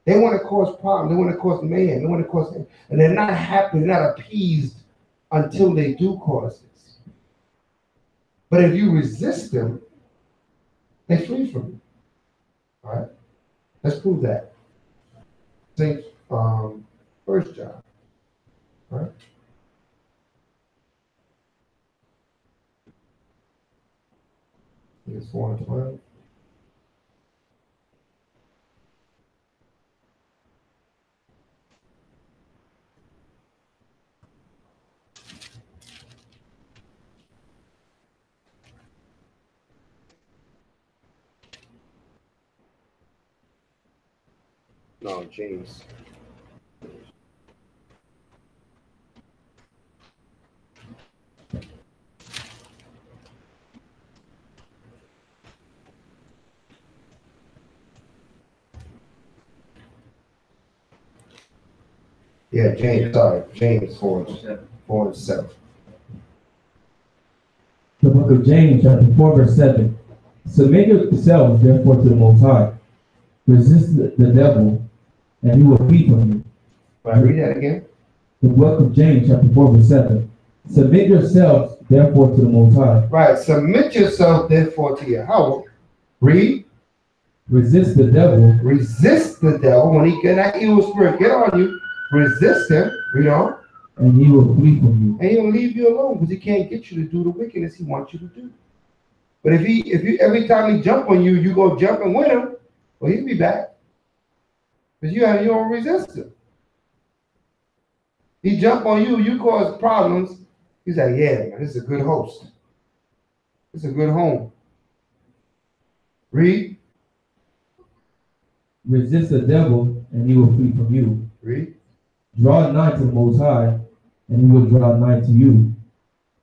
They want to cause problems. They want to cause mayhem. They want to cause, and they're not happy, they're not appeased until they do cause this. But if you resist them, they flee from you. All right? Let's prove that. St. 1 John. All right? It's 4 and 12. No, James. Yeah, James, sorry. James 4 and 7. The book of James, chapter 4, verse 7. Submit yourselves, therefore, to the Most High. Resist the devil, and he will flee from you. Can I read that again? The book of James, chapter 4, verse 7. Submit yourselves, therefore, to the Most High. Right. Submit yourself, therefore, to Yahweh. Read. Resist the devil. Resist the devil. When he get that evil spirit get on you, resist him, read on. And he will flee from you. And he'll leave you alone because he can't get you to do the wickedness he wants you to do. But if you every time he jump on you, you go jumping with him, well, he'll be back. Because you don't resist him. He jump on you, you cause problems. He's like, yeah, man, this is a good host. This is a good home. Read. Resist the devil, and he will flee from you. Read. Draw nigh to the Most High, and he will draw nigh to you.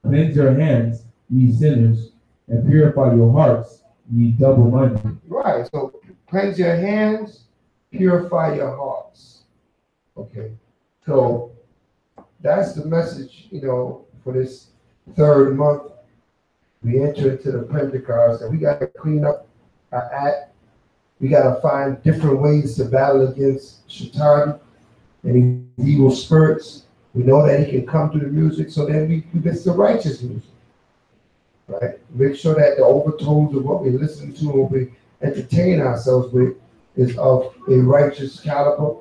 Cleanse your hands, ye sinners, and purify your hearts, ye double-minded. Right, so cleanse your hands, purify your hearts. Okay, so that's the message, for this third month. We enter into the Pentecost, and we got to clean up our act. We got to find different ways to battle against Shaitan and evil spirits. We know that he can come through the music, so then we get the righteous music. Right? Make sure that the overtones of what we listen to and what we entertain ourselves with is of a righteous caliber.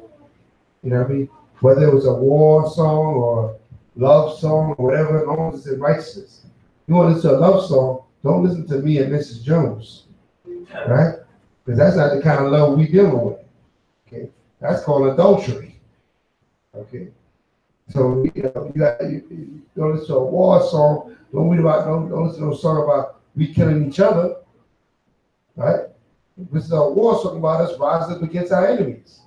You know what I mean? Whether it was a war song or love song or whatever, as long as it's in righteousness. You want to listen to a love song, don't listen to me and Mrs. Jones. Right? Because that's not the kind of love we dealing with. Okay? That's called adultery. Okay? So you don't listen to a war song, don't listen to a song about we killing each other. Right? This is a war talking about us rising up against our enemies.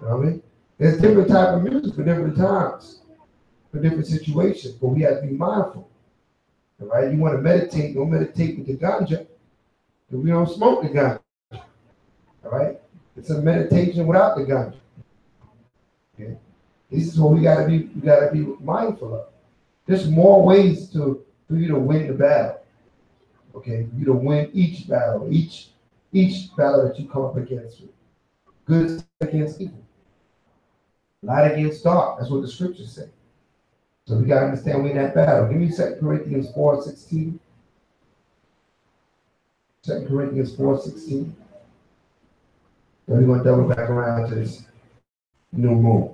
You know what I mean? There's different type of music for different times, for different situations, but we have to be mindful. All right? You want to meditate, don't meditate with the ganja, because we don't smoke the ganja. All right? It's a meditation without the ganja. Okay? This is what we gotta be mindful of. There's more ways for you to win the battle. Okay, for you to win each battle, each battle that you come up against. Good against evil. Light against dark. That's what the scriptures say. So we gotta understand we're in that battle. Give me 2 Corinthians 4:16. 2 Corinthians 4:16. Then we're gonna double back around to this new moon.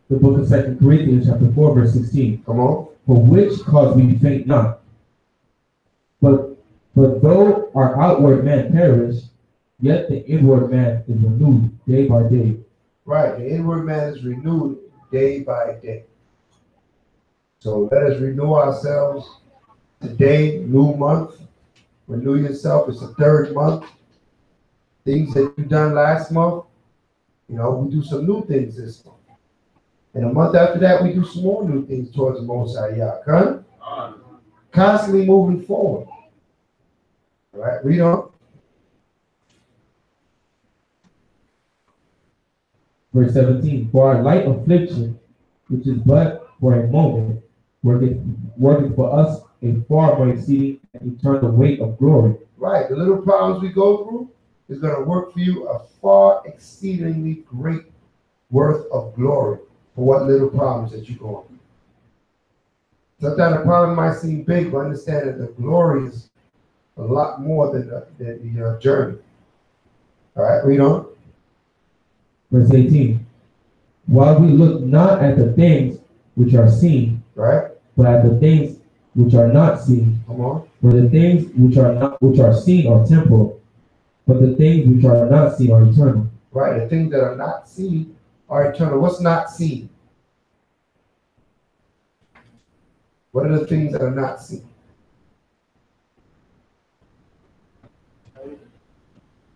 The book of 2 Corinthians chapter 4, verse 16. Come on. For which cause we faint not. But though our outward man perish, yet the inward man is renewed day by day. Right, the inward man is renewed day by day. So let us renew ourselves today, new month. Renew yourself. It's the third month. Things that you've done last month, we do some new things this month. And a month after that, we do some more new things towards the Most High Yah. Constantly moving forward. All right, read on. Verse 17. For our light affliction, which is but for a moment, working for us a far more exceeding and eternal weight of glory. Right, the little problems we go through is going to work for you a far exceedingly great worth of glory. For what little problems that you go on. Sometimes the problem might seem big, but understand that the glory is a lot more than the journey. All right, read on. Verse 18. While we look not at the things which are seen, right, but at the things which are not seen. Come on. For the things which are seen are temporal, but the things which are not seen are eternal. Right, the things that are not seen are eternal. What's not seen? What are the things that are not seen?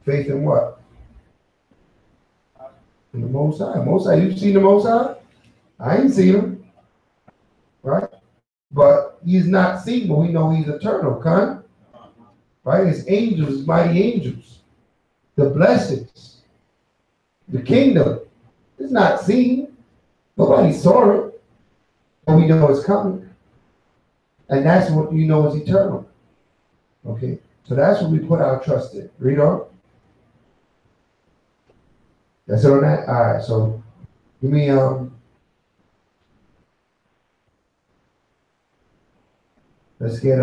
Faith in what? In the Most High. Most High, you've seen the Most High? I ain't seen him. Right? But he's not seen, but we know he's eternal, right? His angels, his mighty angels. The blessings. The kingdom. It's not seen. Nobody saw it. But we know it's coming. And that's what you know is eternal. Okay? So that's what we put our trust in. Read on. That's it on that? All right. So give me let's get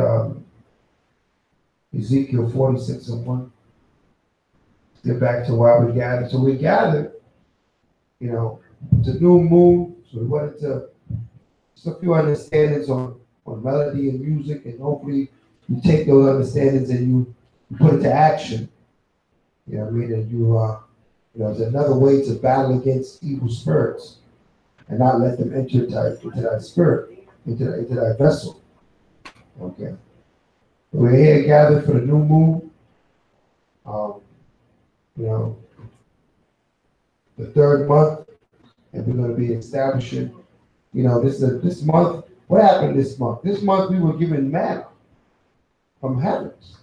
Ezekiel 46:1. Get back to why we gathered. So we gathered, it's a new moon. So we wanted to just a few understandings on melody and music, and hopefully you take those understandings and you put it to action. You know what I mean? And it's another way to battle against evil spirits and not let them enter into that spirit, into that vessel. Okay. We're here gathered for the new moon. The third month, and we're going to be establishing, this month. What happened this month? This month we were given manna from heavens.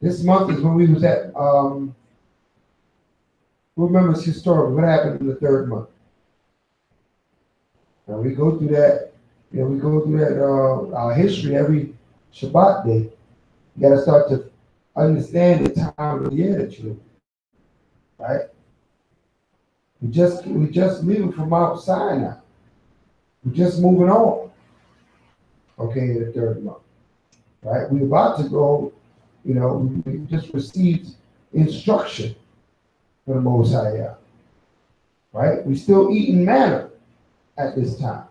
This month is when we was at, who remembers historically what happened in the third month? Now we go through that, our history every Shabbat day. You got to start to understand the time of the year that you live, right? We just leaving from outside now. We're just moving on. Okay, in the third month, right? We're about to go. We just received instruction from the Most High, right? We're still eating manna at this time.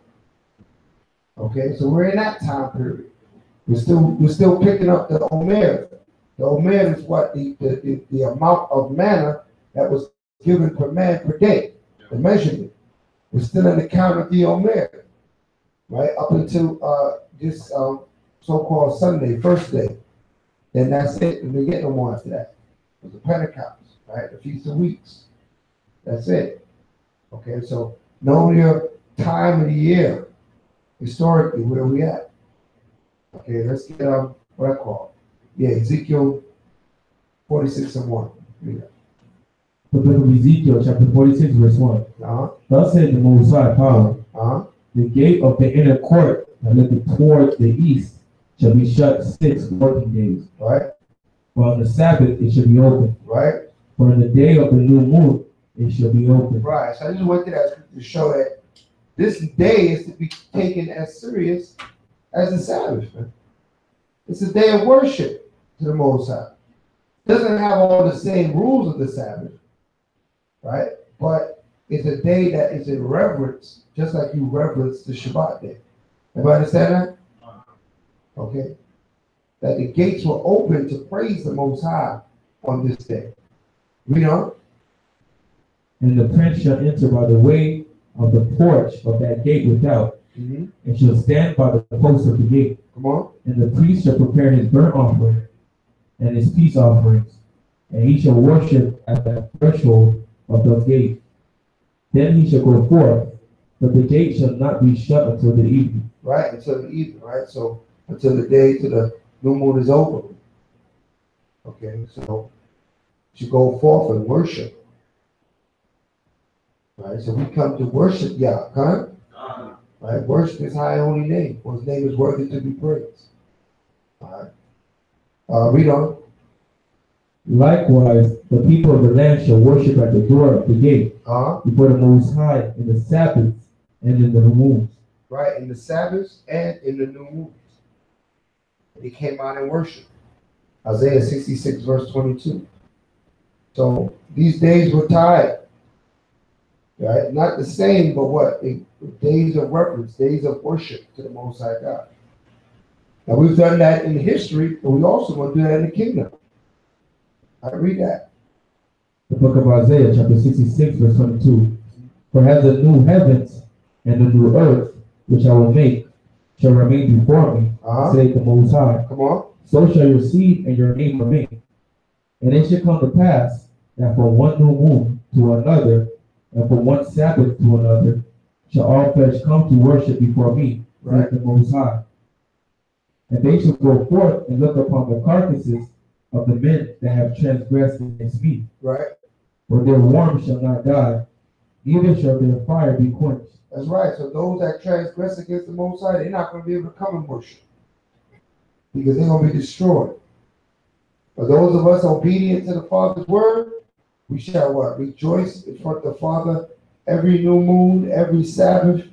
Okay, so we're in that time period. We're still picking up the Omer. The Omer is what the amount of manna that was given per man per day. The measurement. We're still in the count of the Omer. right? Up until this so-called Sunday, first day. Then that's it. And we get no more after that. It was the Pentecost, right? The Feast of Weeks. That's it. Okay, so know your time of the year, historically, where we at. Okay, let's get what I call. Yeah, Ezekiel 46:1. Read that. The book of Ezekiel, chapter 46, verse 1. Thus said the Most High Power, the gate of the inner court that looketh toward the east shall be shut 6 working days. Right. For on the Sabbath it shall be open. Right. For on the day of the new moon it shall be open. Right. So I just wanted that to show that this day is to be taken as serious as the Sabbath, man. It's a day of worship to the Most High. It doesn't have all the same rules of the Sabbath, right? But it's a day that is in reverence, just like you reverence the Shabbat day. Everybody understand that? Okay. That the gates were open to praise the Most High on this day. Read on. And the prince shall enter by the way of the porch of that gate without, and shall stand by the post of the gate. Come on. And the priest shall prepare his burnt offering and his peace offerings, and he shall worship at the threshold of the gate. Then he shall go forth, but the gate shall not be shut until the evening. Right, until the evening, right? So until the day to the new moon is over. Okay, so you go forth and worship. Right, so we come to worship Yah, huh? Right, worship His high holy name, for His name is worthy to be praised. All right, read on. Likewise, the people of the land shall worship at the door of the gate before the Most High in the Sabbaths and in the new moons. Right, in the Sabbaths and in the new moons. They came out and worshiped. Isaiah 66, verse 22. So these days were tied. Right? Not the same, but what? Days of reverence, days of worship to the Most High God. Now we've done that in history, but we also want to do that in the kingdom. I read that. The book of Isaiah, chapter 66, verse 22. For as the new heavens and the new earth, which I will make, shall remain before me, saith the Most High. Come on. So shall your seed and your name remain. And it shall come to pass that from one new moon to another, and from one Sabbath to another, shall all flesh come to worship before me, saith the Most High. And they shall go forth and look upon the carcasses of the men that have transgressed against me. Right. For their worm shall not die, neither shall their fire be quenched. That's right. So those that transgress against the Most High, they're not going to be able to come and worship, because they're going to be destroyed. For those of us obedient to the Father's word, we shall what? Rejoice in front of the Father. Every new moon, every Sabbath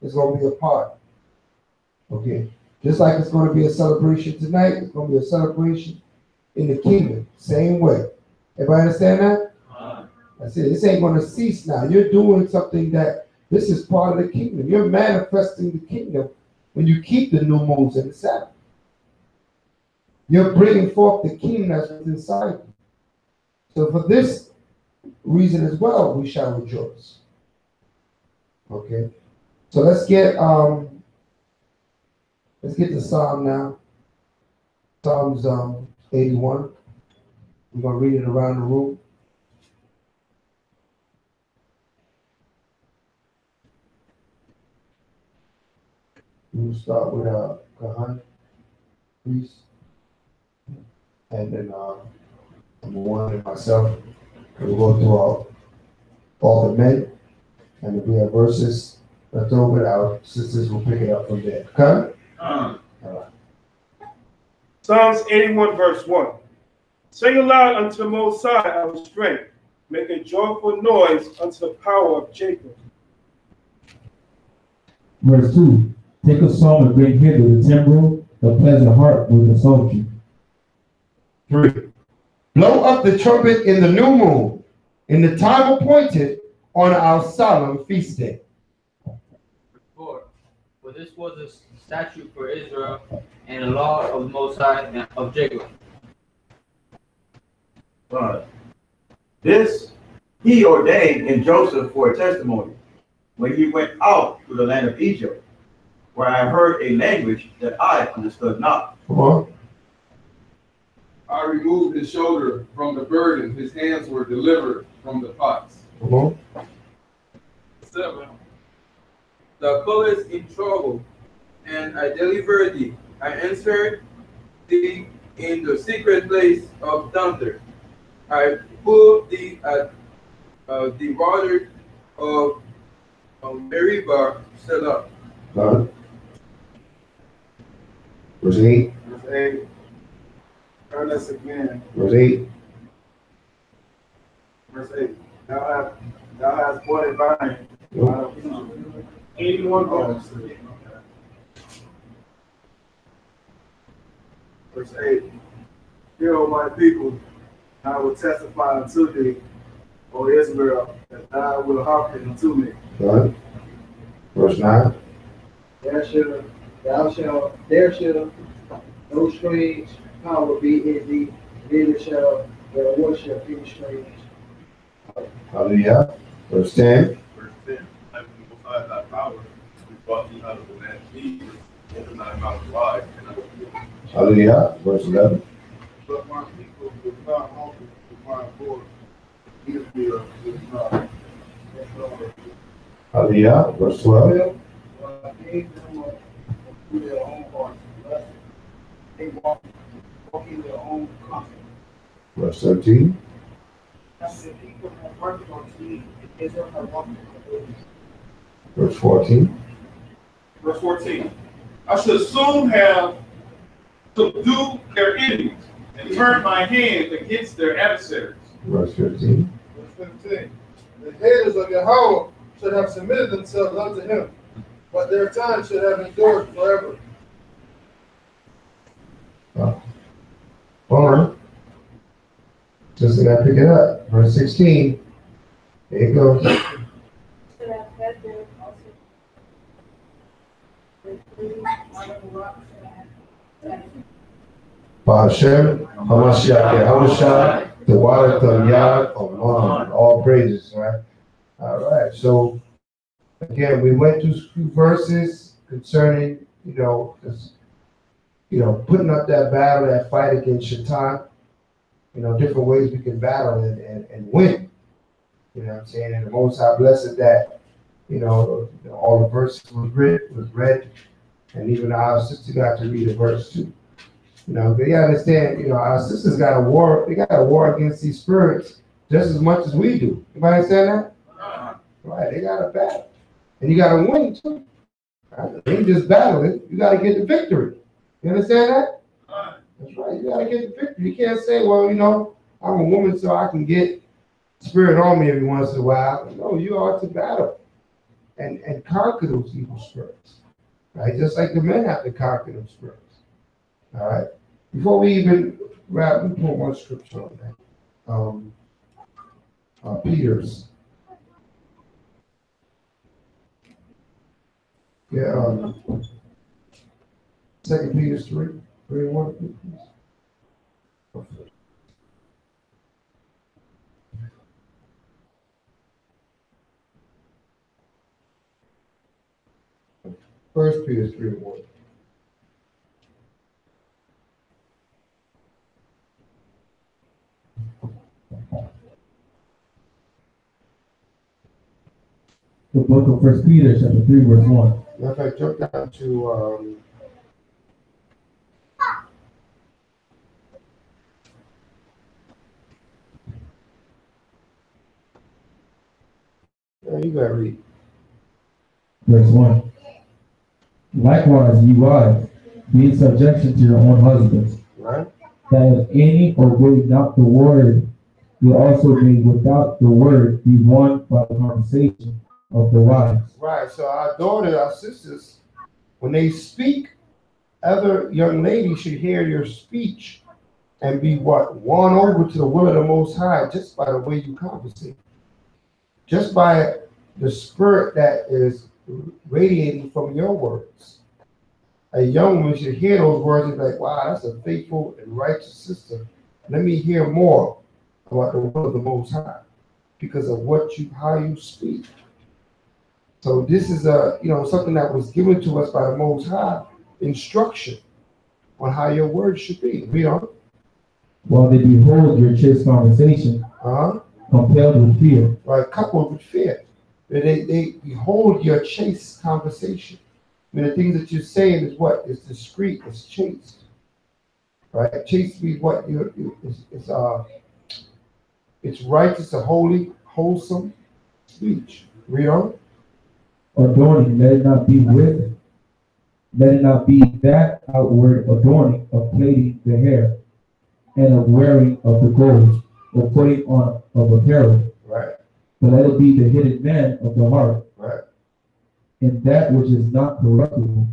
is going to be a part. Okay. Just like it's going to be a celebration tonight, it's going to be a celebration in the kingdom. Same way. Everybody understand that? That's it. This ain't going to cease now. You're doing something that this is part of the kingdom. You're manifesting the kingdom when you keep the new moons and the Sabbath. You're bringing forth the kingdom that's inside you. So for this reason as well, we shall rejoice. Okay. So let's get to Psalm now. Psalms 81. We're gonna read it around the room. We'll start with Kahan, priest, and then number one and myself. We'll go through all the men, and if we have verses left over, our sisters will pick it up from there. Okay? All right. Psalms 81, verse 1. Sing aloud unto the Most High our strength. Make a joyful noise unto the power of Jacob. Verse 2. Take a psalm and bring hither the timbrel, the pleasant harp with the psaltery. 3. Blow up the trumpet in the new moon, in the time appointed on our solemn feast day. 4. For this was a statute for Israel and a law of the Most High and of Jacob. 5. This he ordained in Joseph for a testimony when he went out to the land of Egypt, where I heard a language that I understood not. Come on. I removed his shoulder from the burden. His hands were delivered from the pots. Come on. 7. Thou callest in trouble, and I delivered thee. I answered thee in the secret place of thunder. I put thee at the water of Meribah, Selah. Verse 8. Verse 8. Earnest again. Verse 8. Verse 8. Thou hast bought a vine out of Egypt. 81 verse. Verse 8. Hear, O my people, I will testify unto thee, O Israel, that thou wilt hearken unto me. Right. Verse 9. There shall no strange power be in thee, neither shall their worship be strange. Hallelujah. Verse 10. Verse 10. Having beside thy power, we brought thee out of the land of Egypt, into thy mouth alive, and unto thee. Hallelujah. Verse 11. But my people will not humble to my Lord. Israel is not. Hallelujah. Verse 12. I gave them up to their own hearts, lest they walk in their own comfort. Verse 13. As the people have worked on me, and Israel have walked in the ways. Verse 14. Verse 14. I should soon have subdued their enemies and turned my hand against their adversaries. Verse 15. Verse 15. The haters of Yahweh should have submitted themselves unto him, but their time should have endured forever. Hold on. Just gotta pick it up. Verse 16. There you go. Should have fed them also. The food on the rock should have. Ba'ashem, Hamashiach, Yahushua, the water of Yah, Oman, all praises, right? All right, so again, we went through a few verses concerning, just, putting up that battle, that fight against Shaitan, different ways we can battle and win. You know what I'm saying? And the Most High blessed that, all the verses was read, and even our sister got to read a verse too. But you understand, our sisters got a war, they got a war against these spirits just as much as we do. You understand that? Right, they got a battle. And you got to win too. Right? You ain't just battling, you got to get the victory. You understand that? That's right, you got to get the victory. You can't say, well, I'm a woman so I can get spirit on me every once in a while. No, you are to battle and conquer those evil spirits. Right? Just like the men have to conquer those spirits. All right. Before we even wrap, we put one scripture on that. Peter's. Yeah. 2 Peter 3:1, please. First Peter 3:1. The book of 1 Peter, chapter 3, verse 1. Matter of fact, jump down to you gotta read. Verse 1. Likewise, ye wives, be in subjection to your own husbands, Right? that if any obey not the word, you also may without the word be won by the conversation of the wives. Right. So our daughters, our sisters, when they speak, other young ladies should hear your speech and be won over to the will of the Most High just by the way you conversate. Just by the spirit that is radiating from your words. A young woman should hear those words and be like, wow, that's a faithful and righteous sister. Let me hear more about the will of the Most High because of how you speak. So this is a something that was given to us by the Most High, instruction on how your words should be. Read on. While they behold your chaste conversation, compelled with fear. Right, coupled with fear. They behold your chaste conversation. I mean, the things that you're saying is what? It's discreet, it's chaste. Right? Chaste means what? It's righteous, a holy, wholesome speech. Read on. Adorning, let it not be that outward adorning of plaiting the hair and of wearing of the gold or putting on of apparel. Right. But let it be the hidden man of the heart. Right. And that which is not corruptible,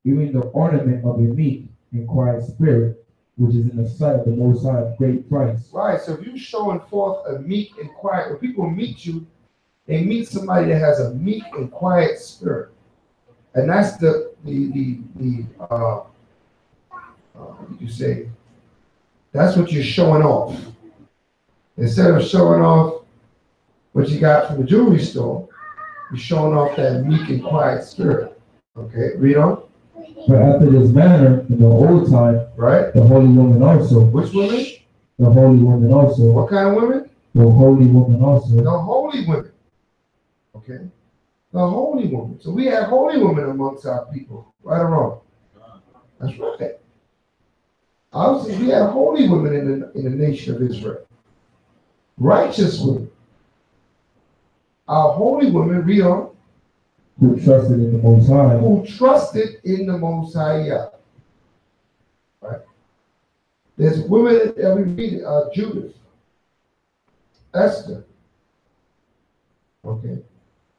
even the ornament of a meek and quiet spirit, which is in the sight of the Most High of great price. Right. So if you're showing forth a meek and quiet, when people meet you, they meet somebody that has a meek and quiet spirit, and that's you say, that's what you're showing off. Instead of showing off what you got from the jewelry store, you're showing off that meek and quiet spirit. Okay, read on. But after this manner, in the old time, right, the holy woman also. Which women? The holy woman also. What kind of women? The holy woman also. The holy women. Okay, the holy woman. So we have holy women amongst our people, right or wrong? That's right. Obviously, we have holy women in the nation of Israel. Righteous women. Our holy women, read on. Who trusted in the Most High. Who trusted in the Most High. Yeah. Right. There's women that we read, Judith, Esther. Okay.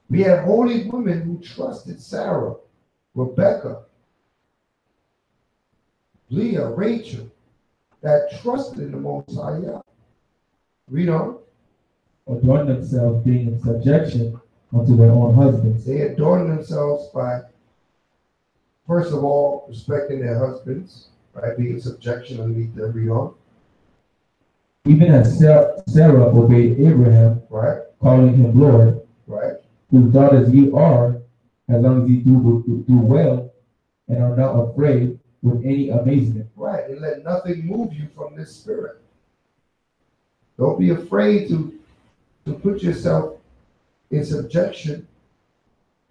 We had holy women who trusted Sarah, Rebecca, Leah, Rachel, that trusted in the Most High. Read on. Adorn themselves being in subjection unto their own husbands. They adorn themselves by, first of all, respecting their husbands, right? Being in subjection underneath them. Read on. Even as Sarah obeyed Abraham, right, calling him Lord, right, whose daughters ye are, as long as ye do well and are not afraid with any amazement. Right, and let nothing move you from this spirit. Don't be afraid to put yourself in subjection,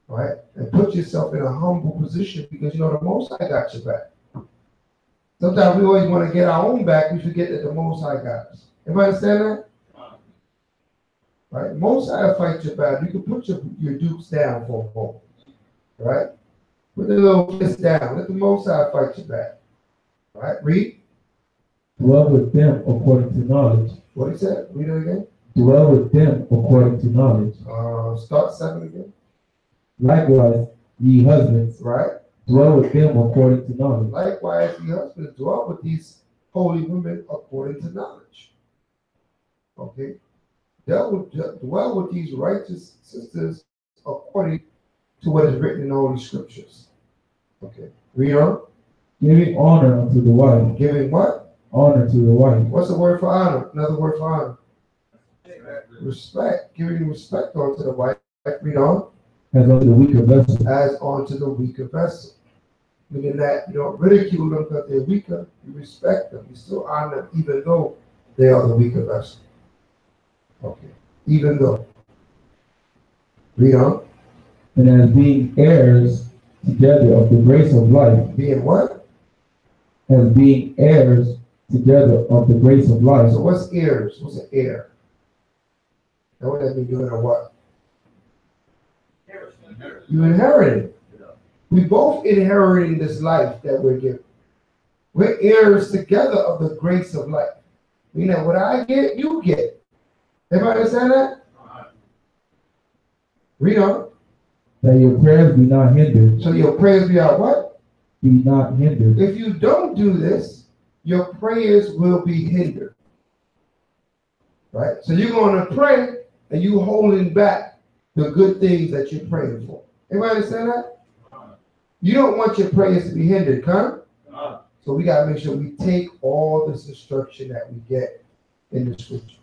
right, and put yourself in a humble position, because you know the Most High got your back. Sometimes we always want to get our own back. We forget that the Most High got us. Everybody understand that? Right? Most High will fight your battle. You can put your dukes down for a moment. Right? Put the little fist down. Let the Most High fight your battle. Right? Read. Dwell with them according to knowledge. What he said? Read it again. Dwell with them according to knowledge. Start 7 again. Likewise, ye husbands. Right? Dwell with them according to knowledge. Likewise, ye husbands, dwell with these holy women according to knowledge. Okay? Dwell with these righteous sisters according to what is written in the Holy Scriptures. Okay. Read on. Giving honor unto the wife. Giving what? Honor to the wife. What's the word for honor? Another word for honor. Respect. Giving respect unto the wife. Read on. As unto the weaker vessel. As unto the weaker vessel. Meaning that you don't ridicule them because they're weaker. You respect them. You still honor them even though they are the weaker vessel. Okay. Even though. Read on. And as being heirs together of the grace of life. Being what? As being heirs together of the grace of life. So what's heirs? What's an heir? Now what that mean? You're gonna what? You inherited. We both inheriting this life that we're given. We're heirs together of the grace of life. Meaning that what I get, you get. Everybody understand that? Read on. That your prayers be not hindered. So your prayers be out what? Be not hindered. If you don't do this, your prayers will be hindered. Right? So you're going to pray and you holding back the good things that you're praying for. Everybody understand that? You don't want your prayers to be hindered, huh? So we got to make sure we take all this instruction that we get in the scripture.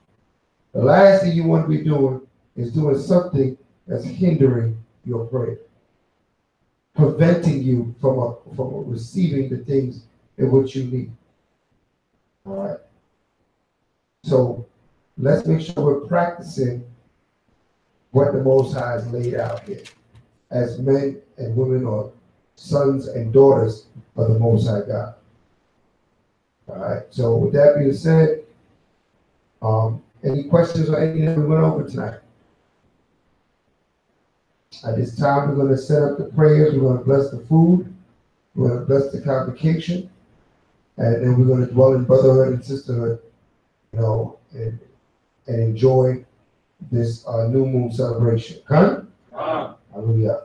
The last thing you want to be doing is doing something that's hindering your prayer, preventing you from receiving the things in which you need. All right. So let's make sure we're practicing what the Most High has laid out here as men and women or sons and daughters of the Most High God. All right. So with that being said, any questions or anything that we went over tonight? At this time, we're going to set up the prayers. We're going to bless the food. We're going to bless the convocation. And then we're going to dwell in brotherhood and sisterhood, you know, and enjoy this new moon celebration. Okay? Hallelujah.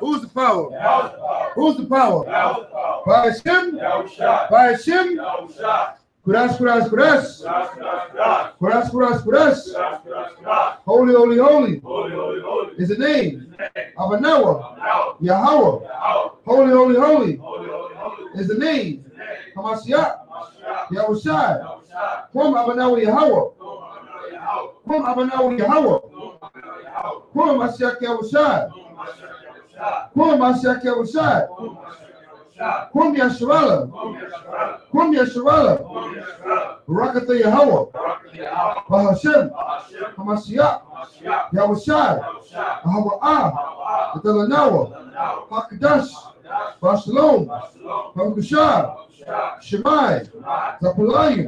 Who's the power? Who's the power? By Hashem? By Hashem? Kuras, kuras, kuras. Kuras, kuras, kuras. Holy, holy, holy is the name of Anoah, Yahweh. Holy, holy, holy is the name of Hamashiach, Yahushai. From Abanawa Yahweh. From Abanawa Yahweh. From Mashiach Yahushai. From Mashiach Yahushai. From Yasharala. From Yasharala. Barakatah Yahweh. Bahashem. Hamashiach. Yahushai. Ahawa'ah. Adalanawa. Hakadash. Bashalom. Barukushah. Shemai. Zapalayim.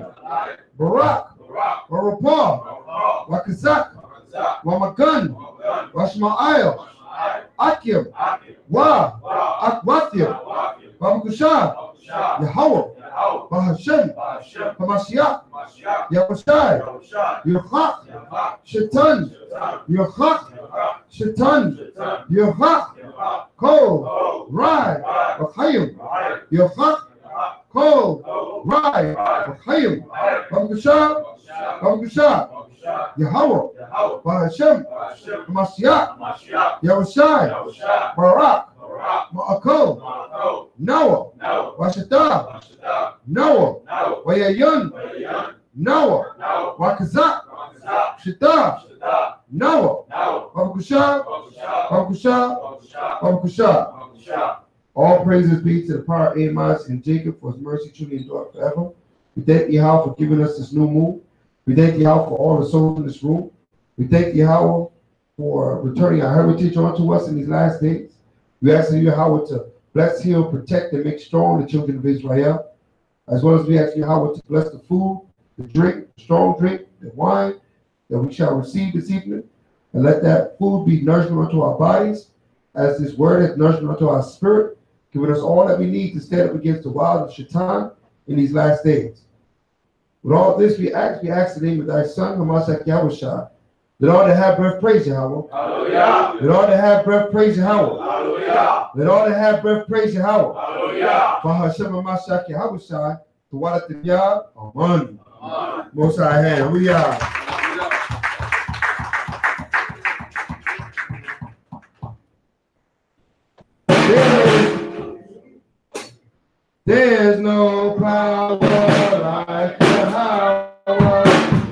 Barak. Barapah. Wakazak. Wamagan. Washma'ayah. Akim. Wa. Akwathim. Barukushah. Yahweh. Bahashem. Hamashiach. Yahushai. Yurchak. Shaitan. Yurchak. Shaitan. Yurchak. Kol. Rai. B'chayim. Yurchak. Kol. Rai. B'chayim. Barukushah. Barukushah. Yahweh. Bahashem. Hamashiach. Yahushai. Barak. Ma'akol. Noah. Washatah. Noah. Wayayun. Noah. Wakazak. Shitah. Noah. Barukushah. Barukushah. Barukushah. All praises be to the power of Amos and Jacob for his mercy truly endure forever. We thank Yahweh for giving us this new moon. We thank Yahweh for all the souls in this room. We thank Yahweh for returning our heritage onto us in these last days. We ask Yahweh to bless, heal, protect, and make strong the children of Israel, as well as we ask Yahweh to bless the food, the drink, the strong drink, the wine that we shall receive this evening, and let that food be nourishment unto our bodies, as this word is nourishment unto our spirit, giving us all that we need to stand up against the wild of Shaitan in these last days. With all this, we ask in the name of thy son, Hamashiach Yahushua. Let all that have breath praise Yahweh. Hallelujah. Let all that have breath praise Yahweh. Hallelujah. Let all that have breath praise Yahweh. Hallelujah. For Hashem Hamashiach Yahushua, to what the Yah, Amen. Most High hand. Hallelujah. There's no power like the power,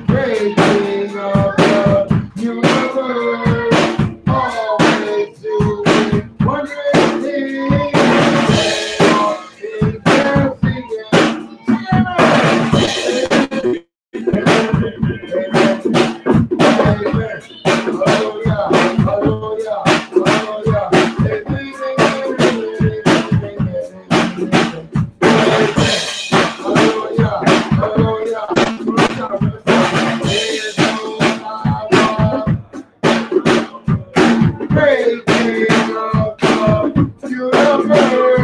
great King of the universe, always doing wondrous things. Hallelujah.